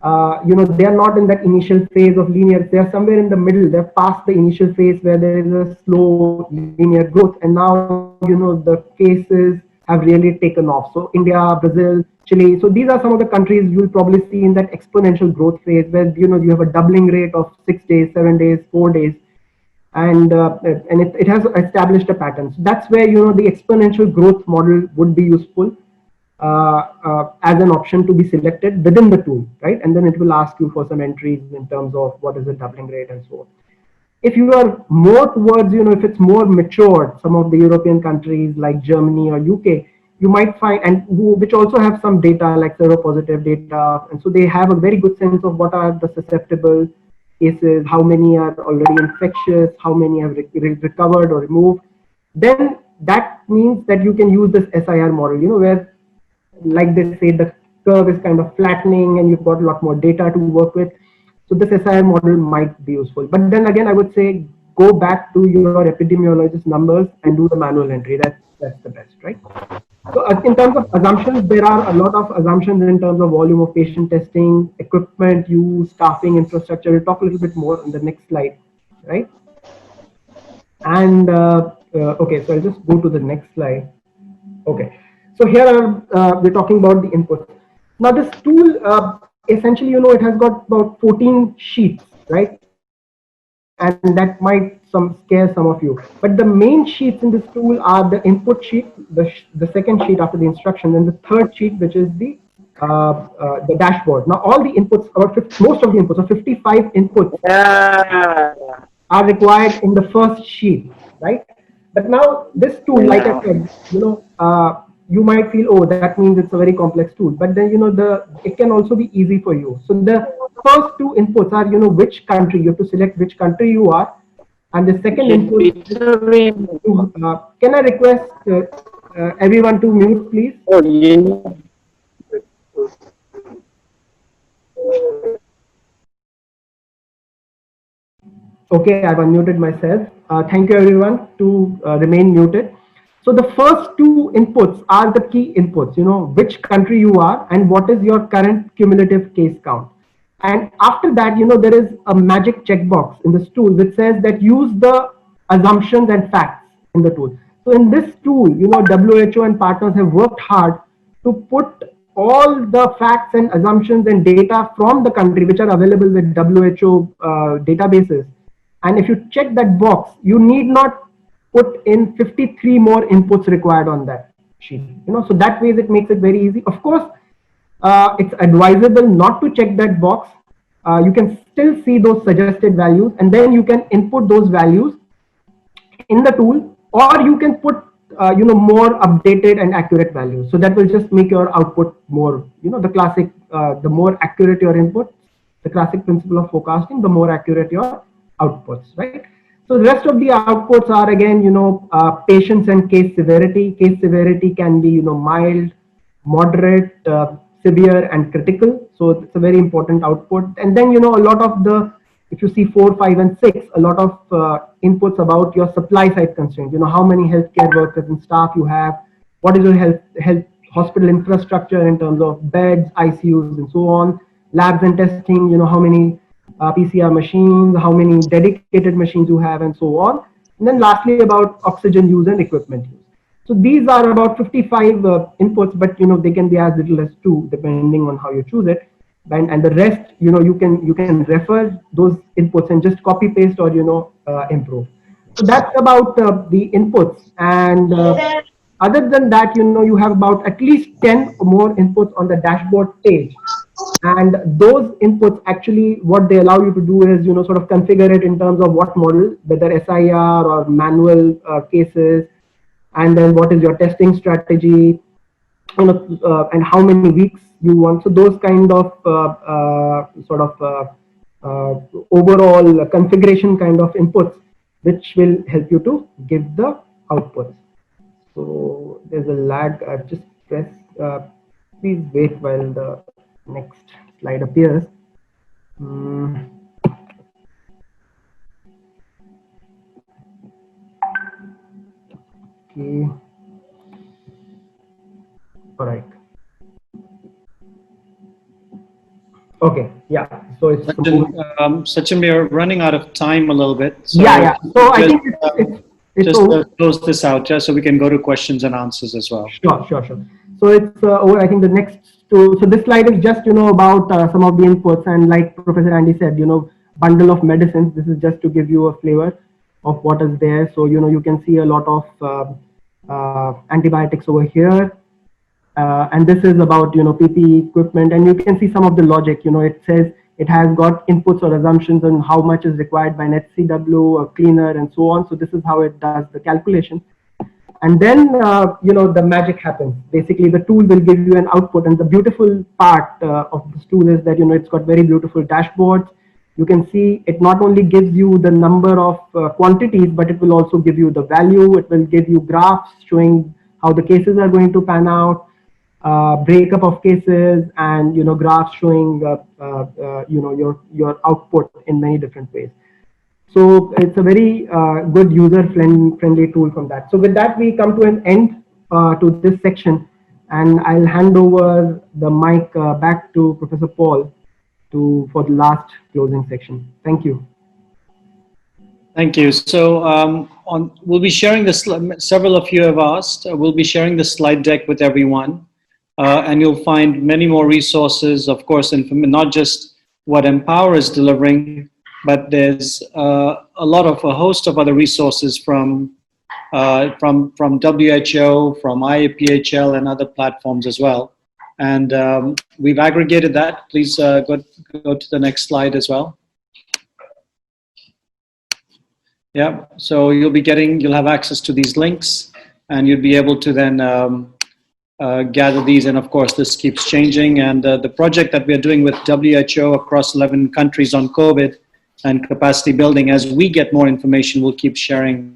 C: They are not in that initial phase of linear. They are somewhere in the middle. They're past the initial phase where there is a slow linear growth, and now the cases have really taken off. So India, Brazil, Chile. So these are some of the countries you will probably see in that exponential growth phase where you have a doubling rate of 6 days, 7 days, 4 days. And it has established a pattern. So that's where the exponential growth model would be useful as an option to be selected within the tool, right? And then it will ask you for some entries in terms of what is the doubling rate and so on. If you are more towards, if it's more matured, some of the European countries like Germany or UK, you might find, and which also have some data like seropositive data, and so they have a very good sense of what are the susceptible cases, how many are already infectious, how many have recovered or removed. Then that means that you can use this SIR model, where, like they say, the curve is kind of flattening and you've got a lot more data to work with. So this SIR model might be useful. But then again, I would say go back to your epidemiologist numbers and do the manual entry. That's the best, right? So in terms of assumptions, there are a lot of assumptions in terms of volume of patient testing, equipment use, staffing, infrastructure. We'll talk a little bit more on the next slide, right? And okay, so I'll just go to the next slide. Okay, so here we're talking about the inputs. Now this tool, essentially, it has got about 14 sheets, right? And that might scare some of you. But the main sheets in this tool are the input sheet, the second sheet after the instruction, and the third sheet, which is the dashboard. Now all the inputs, most of the inputs, or 55 inputs, are required in the first sheet, right? But now this tool, like I said, you might feel, oh, that means it's a very complex tool. But then, it can also be easy for you. So the first two inputs are, which country. You have to select which country you are. And the second input, can I request everyone to mute, please? Okay, I've unmuted myself. Thank you, everyone, to remain muted. So the first two inputs are the key inputs, which country you are and what is your current cumulative case count. And after that, there is a magic checkbox in this tool which says that use the assumptions and facts in the tool. So in this tool, WHO and partners have worked hard to put all the facts and assumptions and data from the country which are available with WHO databases. And if you check that box, you need not put in 53 more inputs required on that sheet. So that way it makes it very easy. Of course, it's advisable not to check that box. You can still see those suggested values, and then you can input those values in the tool, or you can put more updated and accurate values. So that will just make your output more, the classic, the more accurate your input, the classic principle of forecasting, the more accurate your outputs, right? So the rest of the outputs are again, patients and case severity. Case severity can be, mild, moderate, severe, and critical. So it's a very important output. And then, a lot of the, if you see 4, 5, and 6, a lot of inputs about your supply side constraints. How many healthcare workers and staff you have, what is your health hospital infrastructure in terms of beds, ICUs, and so on, labs and testing, how many PCR machines, how many dedicated machines you have, and so on. And then lastly, about oxygen use and equipment use. So these are about 55 inputs, but they can be as little as 2 depending on how you choose it. And the rest, you can refer those inputs and just copy paste or improve. So that's about the inputs. And other than that, you have about at least 10 more inputs on the dashboard page. And those inputs actually, what they allow you to do is, sort of configure it in terms of what model, whether SIR or manual cases, and then what is your testing strategy, and how many weeks you want. So those kind of overall configuration kind of inputs, which will help you to give the outputs. So there's a lag. I've just pressed. Please wait while the next slide appears. Okay. All right. Okay. Yeah. So it's
A: Sachin, we are running out of time a little bit. So
C: yeah. So I think it's
A: just close this out, just so we can go to questions and answers as well.
C: Sure. So it's over. I think the next two. So this slide is just about some of the inputs, and like Professor Andy said, bundle of medicines. This is just to give you a flavor of what is there. So you can see a lot of antibiotics over here. And this is about PPE equipment, and you can see some of the logic. It says it has got inputs or assumptions on how much is required by an HCW, a cleaner, and so on. So this is how it does the calculation. And then the magic happens. Basically, the tool will give you an output, and the beautiful part of this tool is that it's got very beautiful dashboards. You can see it not only gives you the number of quantities, but it will also give you the value. It will give you graphs showing how the cases are going to pan out. breakup of cases, and graphs showing your output in many different ways. So it's a very good user-friendly tool from that. So with that, we come to an end to this section, and I'll hand over the mic back to Professor Paul for the last closing section. Thank you.
A: Thank you. So we'll be sharing this. Several of you have asked. We'll be sharing the slide deck with everyone, and you'll find many more resources. Of course, not just what Empower is delivering, but there's a host of other resources from WHO, from IAPHL, and other platforms as well. And we've aggregated that. Please go to the next slide as well. Yeah, so you'll have access to these links, and you'll be able to then gather these. And of course, this keeps changing. And the project that we're doing with WHO across 11 countries on COVID and capacity building, as we get more information, we'll keep sharing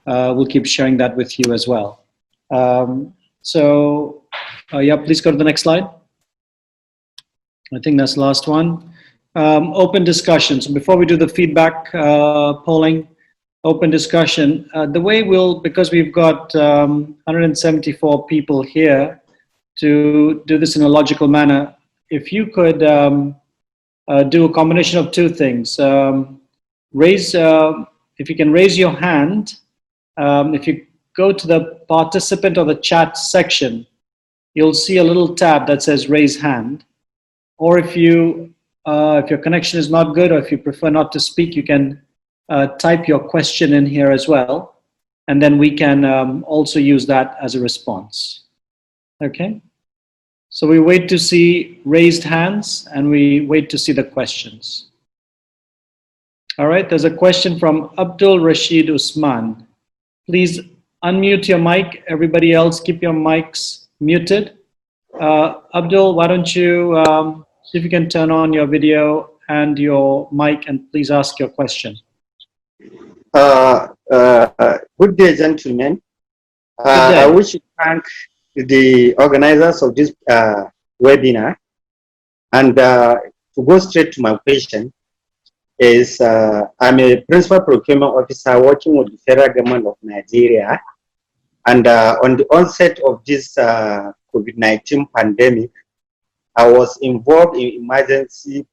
A: that with you as well. Yeah, please go to the next slide. I think that's the last one. Open discussion. So before we do the feedback polling, open discussion. The way because we've got 174 people here to do this in a logical manner, if you could do a combination of two things. If you can raise your hand, if you go to the participant or the chat section, you'll see a little tab that says raise hand. Or if your connection is not good, or if you prefer not to speak, you can type your question in here as well, and then we can also use that as a response. Okay? So we wait to see raised hands, and we wait to see the questions. All right, there's a question from Abdul Rashid Usman. Please unmute your mic. Everybody else, keep your mics muted. Abdul, why don't you see if you can turn on your video and your mic, and please ask your question.
D: Good day, gentlemen.
A: Good day.
D: I wish to thank the organizers of this webinar. And to go straight to my question is, I'm a principal procurement officer working with the federal government of Nigeria. And on the onset of this COVID-19 pandemic, I was involved in emergency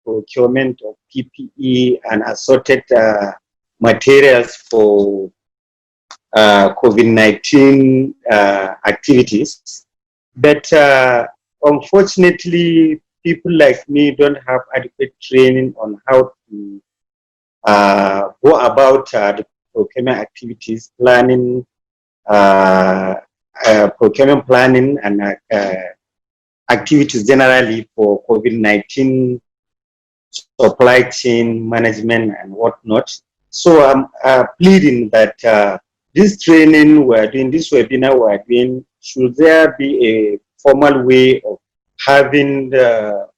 D: procurement of PPE and assorted materials for COVID-19 activities. But unfortunately, people like me don't have adequate training on how to go about the procurement activities, planning, procurement planning, and activities generally for COVID-19 supply chain management and whatnot. So I'm pleading that this training we're doing, this webinar we're doing, should there be a formal way of having the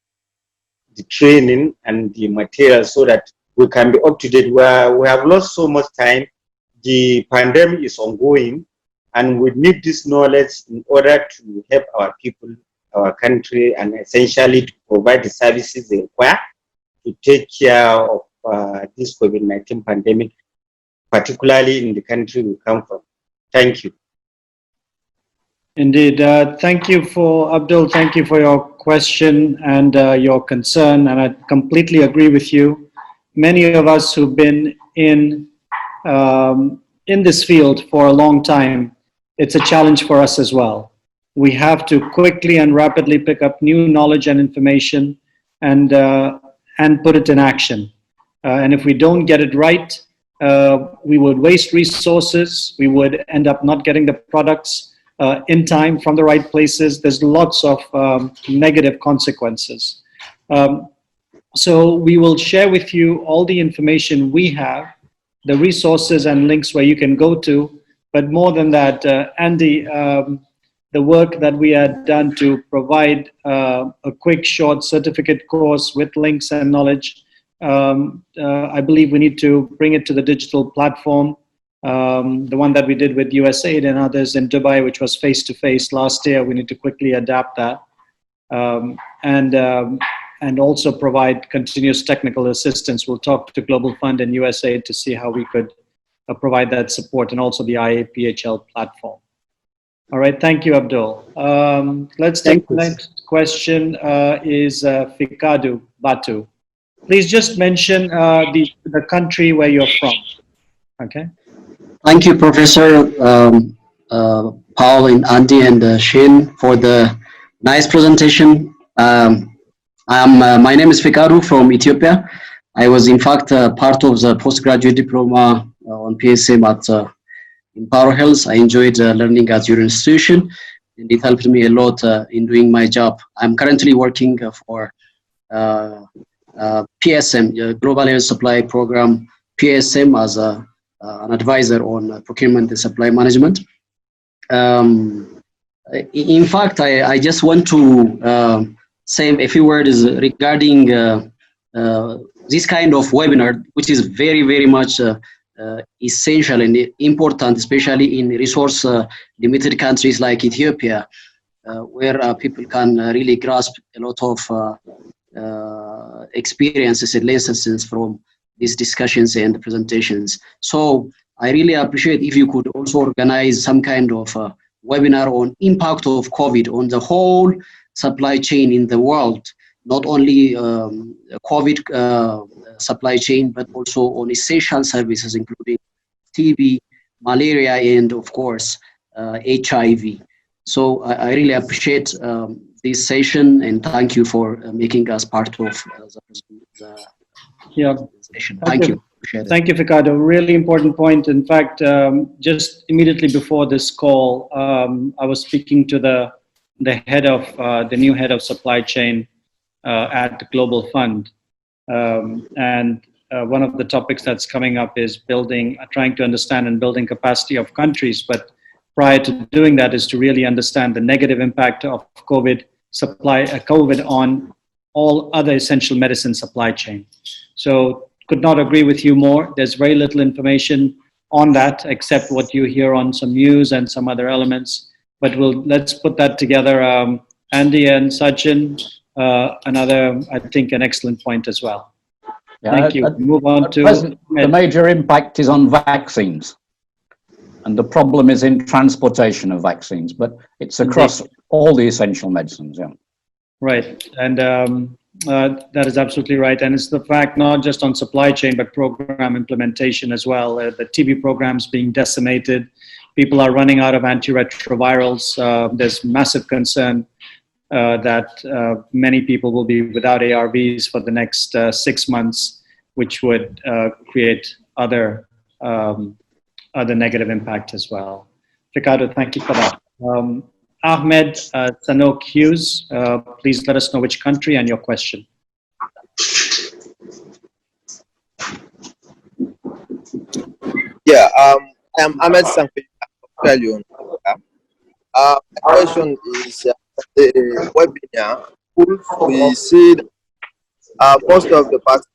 D: training and the material so that we can be up to date? Where we have lost so much time, the pandemic is ongoing, and we need this knowledge in order to help our people, our country, and essentially to provide the services they require to take care of this COVID-19 pandemic, particularly in the country we come from. Thank you.
A: Indeed. Thank you Abdul, thank you for your question and your concern, and I completely agree with you. Many of us who've been in this field for a long time, it's a challenge for us as well. We have to quickly and rapidly pick up new knowledge and information and put it in action. And if we don't get it right, we would waste resources. We would end up not getting the products in time from the right places. There's lots of negative consequences. So we will share with you all the information we have, the resources and links where you can go to. But more than that, Andy, the work that we had done to provide a quick, short certificate course with links and knowledge, I believe we need to bring it to the digital platform. The one that we did with USAID and others in Dubai, which was face-to-face last year. We need to quickly adapt that. And also provide continuous technical assistance. We'll talk to Global Fund and USAID to see how we could provide that support, and also the IAPHL platform. All right, thank you, Abdul. Let's take the next question is Fikadu Batu. Please just mention the country where you're from, okay?
E: Thank you, Professor Paul and Andy and Shane for the nice presentation. My name is Fikadu from Ethiopia. I was in fact part of the postgraduate diploma on PSM at in PowerHealth. I enjoyed learning at your institution, and it helped me a lot in doing my job. I'm currently working for PSM, Global Health Supply Program, PSM, as an advisor on procurement and supply management. In fact, I just want to say a few words regarding this kind of webinar, which is very, very much essential and important, especially in resource limited countries like Ethiopia, where people can really grasp a lot of experiences and lessons from these discussions and presentations. So I really appreciate if you could also organize some kind of webinar on impact of COVID on the whole supply chain in the world, not only COVID supply chain, but also on essential services, including TB, malaria, and of course, HIV. So I really appreciate this session, and thank you for making us part of the session. Thank you.
A: Thank you, Fikado. Really important point. In fact, just immediately before this call, I was speaking to the head of the new head of supply chain at the Global Fund, and one of the topics that's coming up is trying to understand and building capacity of countries. But prior to doing that is to really understand the negative impact of COVID on all other essential medicine supply chain. So could not agree with you more. There's very little information on that except what you hear on some news and some other elements. But let's put that together. Andy and Sachin, another, I think, an excellent point as well. Yeah, thank you. Move on to
B: the major impact is on vaccines, and the problem is in transportation of vaccines, but it's across all the essential medicines. Yeah.
A: Right, and that is absolutely right. And it's the fact not just on supply chain, but program implementation as well. The TB programs being decimated. People are running out of antiretrovirals. There's massive concern that many people will be without ARVs for the next 6 months, which would create other negative impact as well. Ricardo, thank you for that. Ahmed Sanok Hughes, please let us know which country and your question.
F: Yeah, I'm Ahmed Sanok Hughes. My question is the webinar. We see most of the participants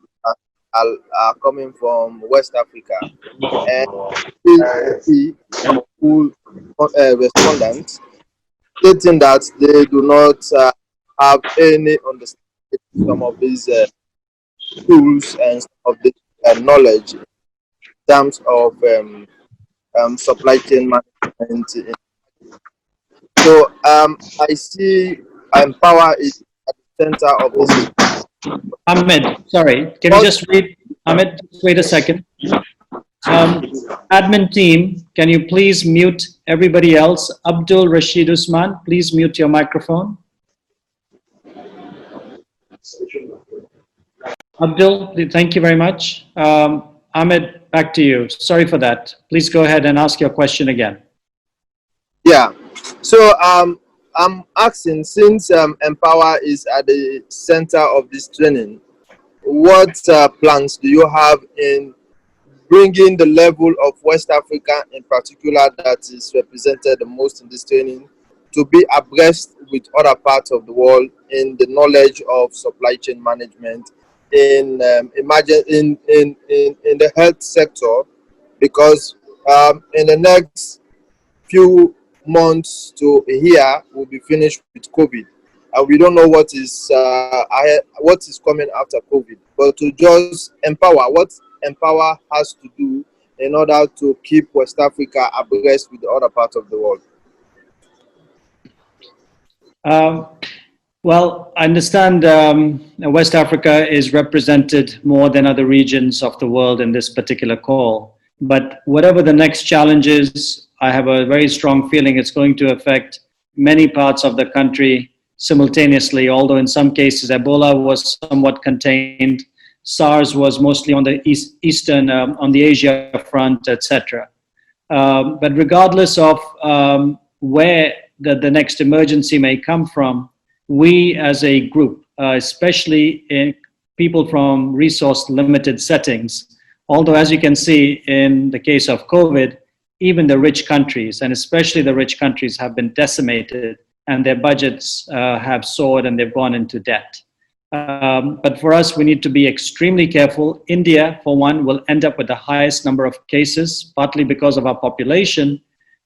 F: are coming from West Africa, and we see respondents stating that they do not have any understanding of some of these tools and some of the knowledge in terms of supply chain management. So I see Empower is at the center of this.
A: Ahmed, sorry, can you just wait? Ahmed, just wait a second. Admin team, can you please mute everybody else? Abdul Rashid Usman, please mute your microphone. Abdul, thank you very much. Ahmed, back to you. Sorry for that. Please go ahead and ask your question again.
F: Yeah, so I'm asking, since Empower is at the center of this training, what plans do you have in bringing the level of West Africa in particular that is represented the most in this training to be abreast with other parts of the world in the knowledge of supply chain management in the health sector? Because in the next few months to a year, we'll be finished with COVID. And we don't know what is coming after COVID. But to just empower, what Empower has to do in order to keep West Africa abreast with the other parts of the world.
A: Well, I understand West Africa is represented more than other regions of the world in this particular call. But whatever the next challenge is, I have a very strong feeling it's going to affect many parts of the country simultaneously, although in some cases Ebola was somewhat contained, SARS was mostly on the eastern, on the Asia front, etc. But regardless of where the next emergency may come from, we as a group, especially in people from resource-limited settings, although as you can see in the case of COVID, even the rich countries, and especially the rich countries, have been decimated and their budgets have soared and they've gone into debt. But for us, we need to be extremely careful. India, for one, will end up with the highest number of cases, partly because of our population,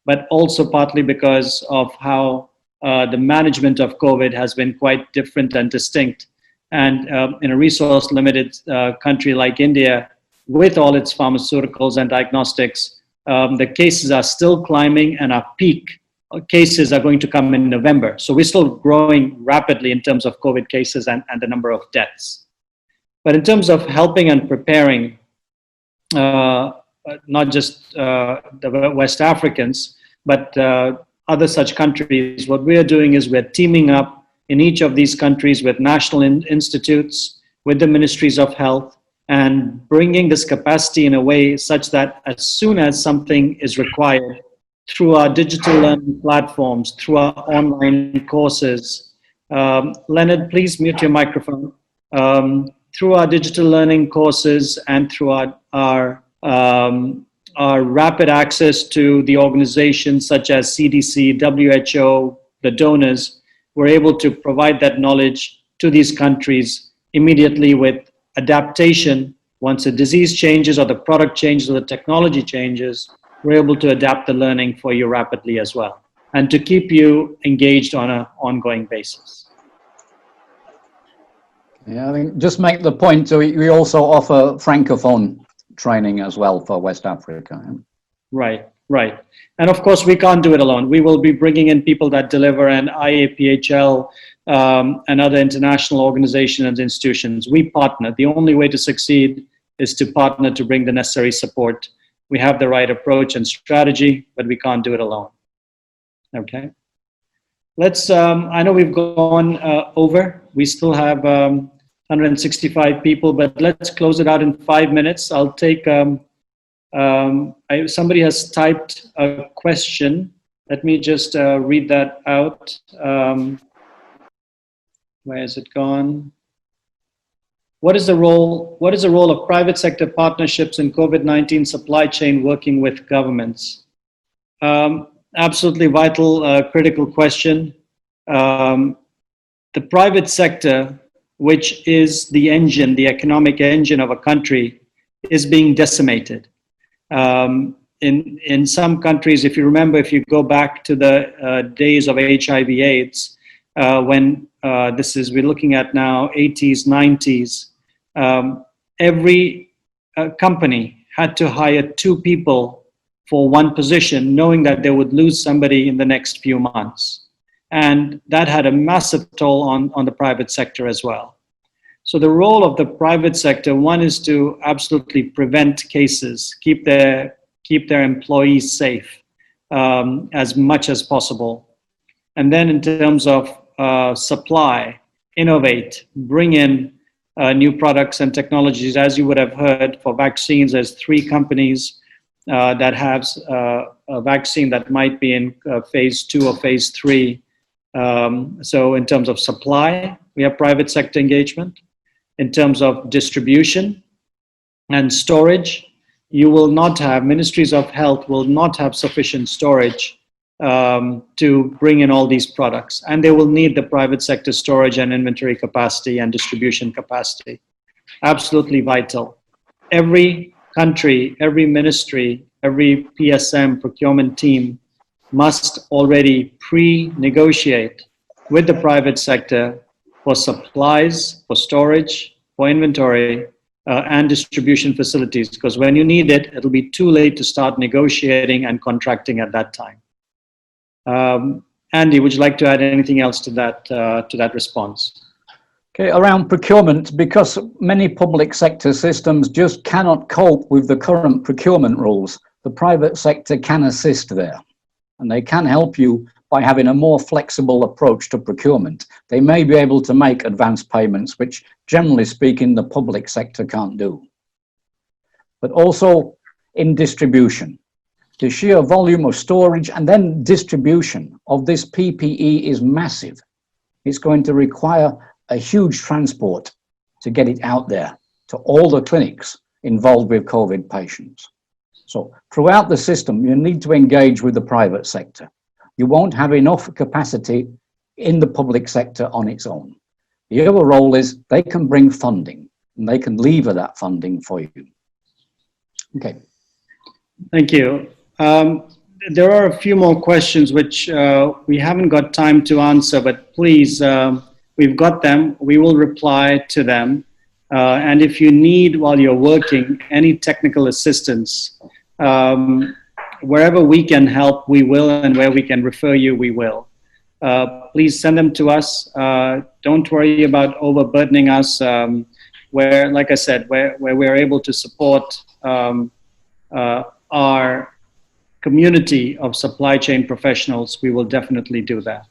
A: but also partly because of how the management of COVID has been quite different and distinct. And in a resource-limited country like India, with all its pharmaceuticals and diagnostics, the cases are still climbing, and our peak cases are going to come in November. So we're still growing rapidly in terms of COVID cases and the number of deaths. But in terms of helping and preparing, not just the West Africans, but other such countries, what we're doing is we're teaming up in each of these countries with national institutes, with the ministries of health, and bringing this capacity in a way such that as soon as something is required, through our digital learning platforms, through our online courses. Leonard, please mute your microphone. Through our digital learning courses and through our rapid access to the organizations such as CDC, WHO, the donors, we're able to provide that knowledge to these countries immediately with adaptation. Once a disease changes or the product changes or the technology changes, we're able to adapt the learning for you rapidly as well, and to keep you engaged on an ongoing basis.
B: Yeah, I think just make the point, so we also offer Francophone training as well for West Africa.
A: Right, right. And of course, we can't do it alone. We will be bringing in people that deliver an IAPHL and other international organizations and institutions. We partner. The only way to succeed is to partner to bring the necessary support. We have the right approach and strategy, but we can't do it alone. Okay. Let's, I know we've gone over. We still have 165 people, but let's close it out in 5 minutes. I'll take, somebody has typed a question. Let me just read that out. Where has it gone? What is the role of private sector partnerships in COVID-19 supply chain working with governments? Absolutely vital, critical question. The private sector, which is the engine, the economic engine of a country, is being decimated. In some countries, if you remember, if you go back to the days of HIV/AIDS, when we're looking at now 80s, 90s, every company had to hire 2 people for one position, knowing that they would lose somebody in the next few months. And that had a massive toll on the private sector as well. So the role of the private sector, one is to absolutely prevent cases, keep their employees safe as much as possible. And then in terms of supply, innovate, bring in new products and technologies. As you would have heard, for vaccines, there's 3 companies that have a vaccine that might be in phase 2 or phase 3. So in terms of supply, we have private sector engagement. In terms of distribution and storage, you will not have, ministries of health will not have sufficient storage to bring in all these products. And they will need the private sector storage and inventory capacity and distribution capacity. Absolutely vital. Every country, every ministry every PSM procurement team must already pre-negotiate with the private sector for supplies, for storage, for inventory, and distribution facilities, because when you need it, it'll be too late to start negotiating and contracting at that time. Andy, would you like to add anything else to that response?
B: Okay, around procurement, because many public sector systems just cannot cope with the current procurement rules, the private sector can assist there. And they can help you by having a more flexible approach to procurement. They may be able to make advance payments, which generally speaking, the public sector can't do. But also in distribution. The sheer volume of storage and then distribution of this PPE is massive. It's going to require a huge transport to get it out there to all the clinics involved with COVID patients. So throughout the system, you need to engage with the private sector. You won't have enough capacity in the public sector on its own. The other role is they can bring funding and they can lever that funding for you. Okay.
A: Thank you. There are a few more questions which we haven't got time to answer, but please, we've got them. We will reply to them. And if you need, while you're working, any technical assistance, wherever we can help, we will, and where we can refer you, we will. Please send them to us. Don't worry about overburdening us. Where, like I said, where we're able to support our community of supply chain professionals, we will definitely do that.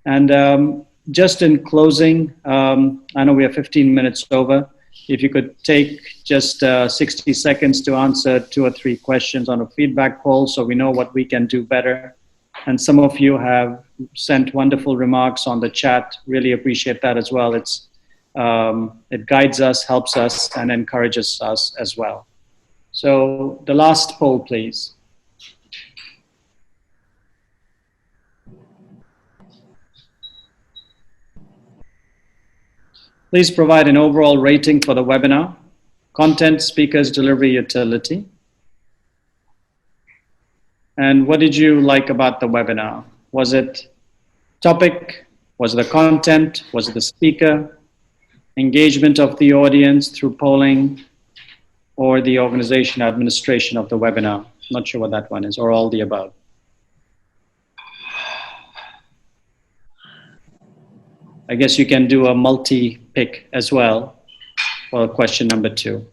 A: And just in closing, I know we are 15 minutes over. If you could take just 60 seconds to answer 2 or 3 questions on a feedback poll so we know what we can do better. And some of you have sent wonderful remarks on the chat. Really appreciate that as well. It guides us, helps us, and encourages us as well. So the last poll, please. Please provide an overall rating for the webinar. Content, speakers, delivery, utility. And what did you like about the webinar? Was it topic? Was it the content? Was it the speaker? Engagement of the audience through polling? Or the organization administration of the webinar? Not sure what that one is, or all the above. I guess you can do a multi-pick as well for question number 2.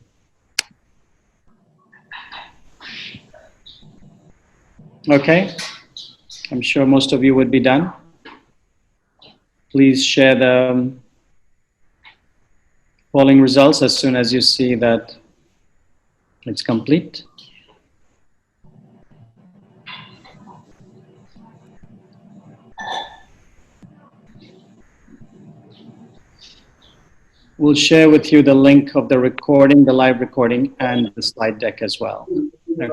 A: Okay, I'm sure most of you would be done. Please share the polling results as soon as you see that it's complete. We'll share with you the link of the recording, the live recording, and the slide deck as well. Okay.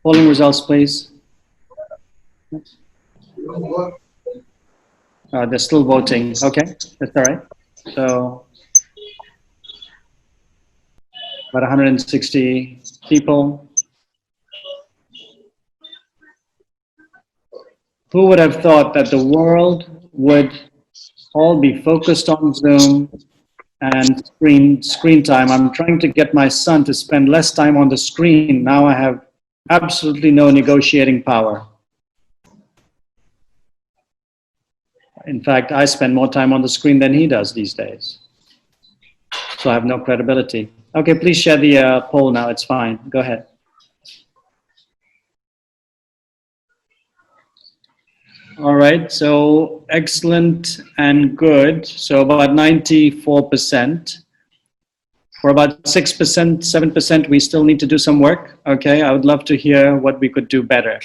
A: Polling results, please. They're still voting. Okay, that's all right. So, about 160 people. Who would have thought that the world would all be focused on Zoom and screen time? I'm trying to get my son to spend less time on the screen. Now I have absolutely no negotiating power. In fact, I spend more time on the screen than he does these days. So I have no credibility. Okay, please share the poll now. It's fine. Go ahead. All right, so excellent and good. So about 94%. For about 6%, 7%, we still need to do some work. Okay, I would love to hear what we could do better.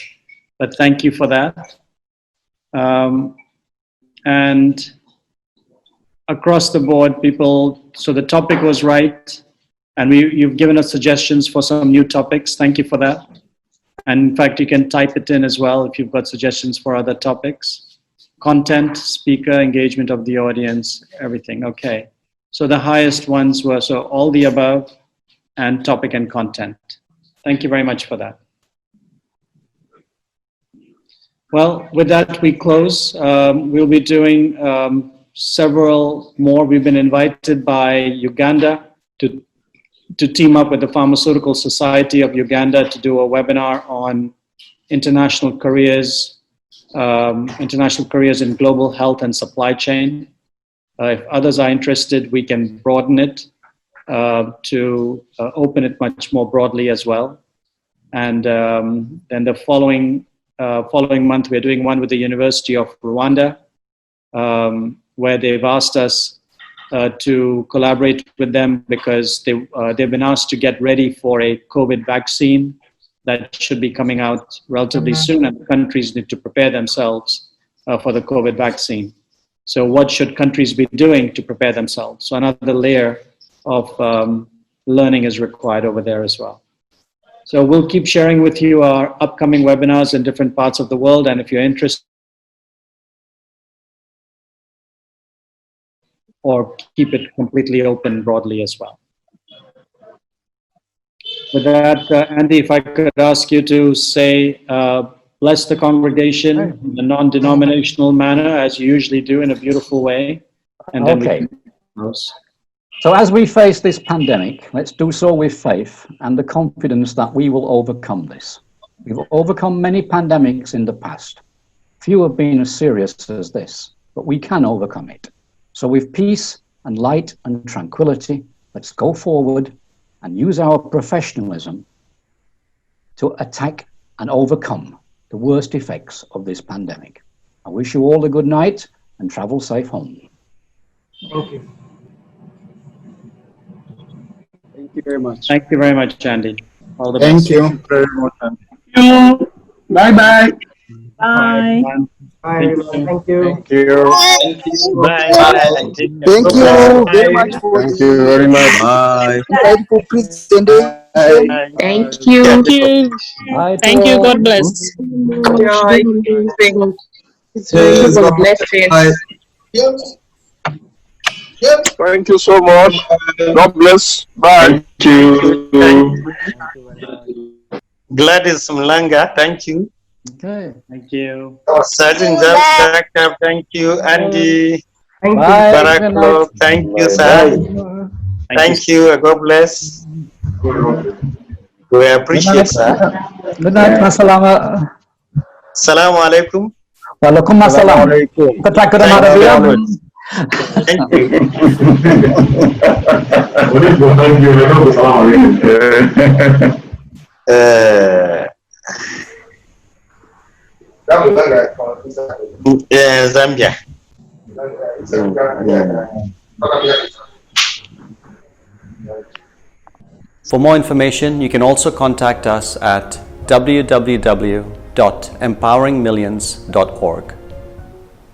A: But thank you for that. And across the board, people, so the topic was right. And you've given us suggestions for some new topics. Thank you for that. And in fact, you can type it in as well if you've got suggestions for other topics. Content, speaker, engagement of the audience, everything. Okay. So the highest ones were, so all the above and topic and content. Thank you very much for that. Well, with that, we close. We'll be doing several more. We've been invited by Uganda to team up with the Pharmaceutical Society of Uganda to do a webinar on international careers in global health and supply chain. If others are interested, we can broaden it to open it much more broadly as well. And then the following month, we're doing one with the University of Rwanda, where they've asked us to collaborate with them because they've been asked to get ready for a COVID vaccine that should be coming out relatively soon, and countries need to prepare themselves for the COVID vaccine. So what should countries be doing to prepare themselves? So another layer of learning is required over there as well. So we'll keep sharing with you our upcoming webinars in different parts of the world, and if you're interested, or keep it completely open broadly as well. With that, Andy, if I could ask you to say, bless the congregation in a non-denominational manner, as you usually do, in a beautiful way. And then we can close.
B: So as we face this pandemic, let's do so with faith and the confidence that we will overcome this. We've overcome many pandemics in the past. Few have been as serious as this, but we can overcome it. So with peace and light and tranquility, let's go forward and use our professionalism to attack and overcome the worst effects of this pandemic. I wish you all a good night and travel safe home.
C: Thank you.
E: Thank you very much.
A: Thank you very much, Andy. All the
F: Thank
A: best.
F: you very much.
G: Bye-bye.
A: Bye.
C: Bye, everyone. Thank you.
F: Thank you.
G: Bye.
F: Thank you very much for
G: Thank you very much.
H: Bye.
F: insightful presentation.
G: Thank you. Thank you.
B: Bye to
G: Thank you.
B: all.
G: God bless.
F: Enjoy.
G: It's very good. Blessings.
F: Thank you so much. God bless. Bye.
H: Thank you. Gladys Mlanga, thank you.
B: Okay.
A: Thank you.
H: Sergeant James Director, thank you. Andy
C: Thank you.
B: Bye. Good
H: Baraklo,
B: night.
H: thank you, sir. Thank you. God bless. We appreciate, sir.
B: Good night. Masalama.
H: Assalamu alaikum.
B: Walaikum assalam. Katakuram Arabiya.
H: Thank you. Zambia.
I: For more information, you can also contact us at www.empoweringmillions.org.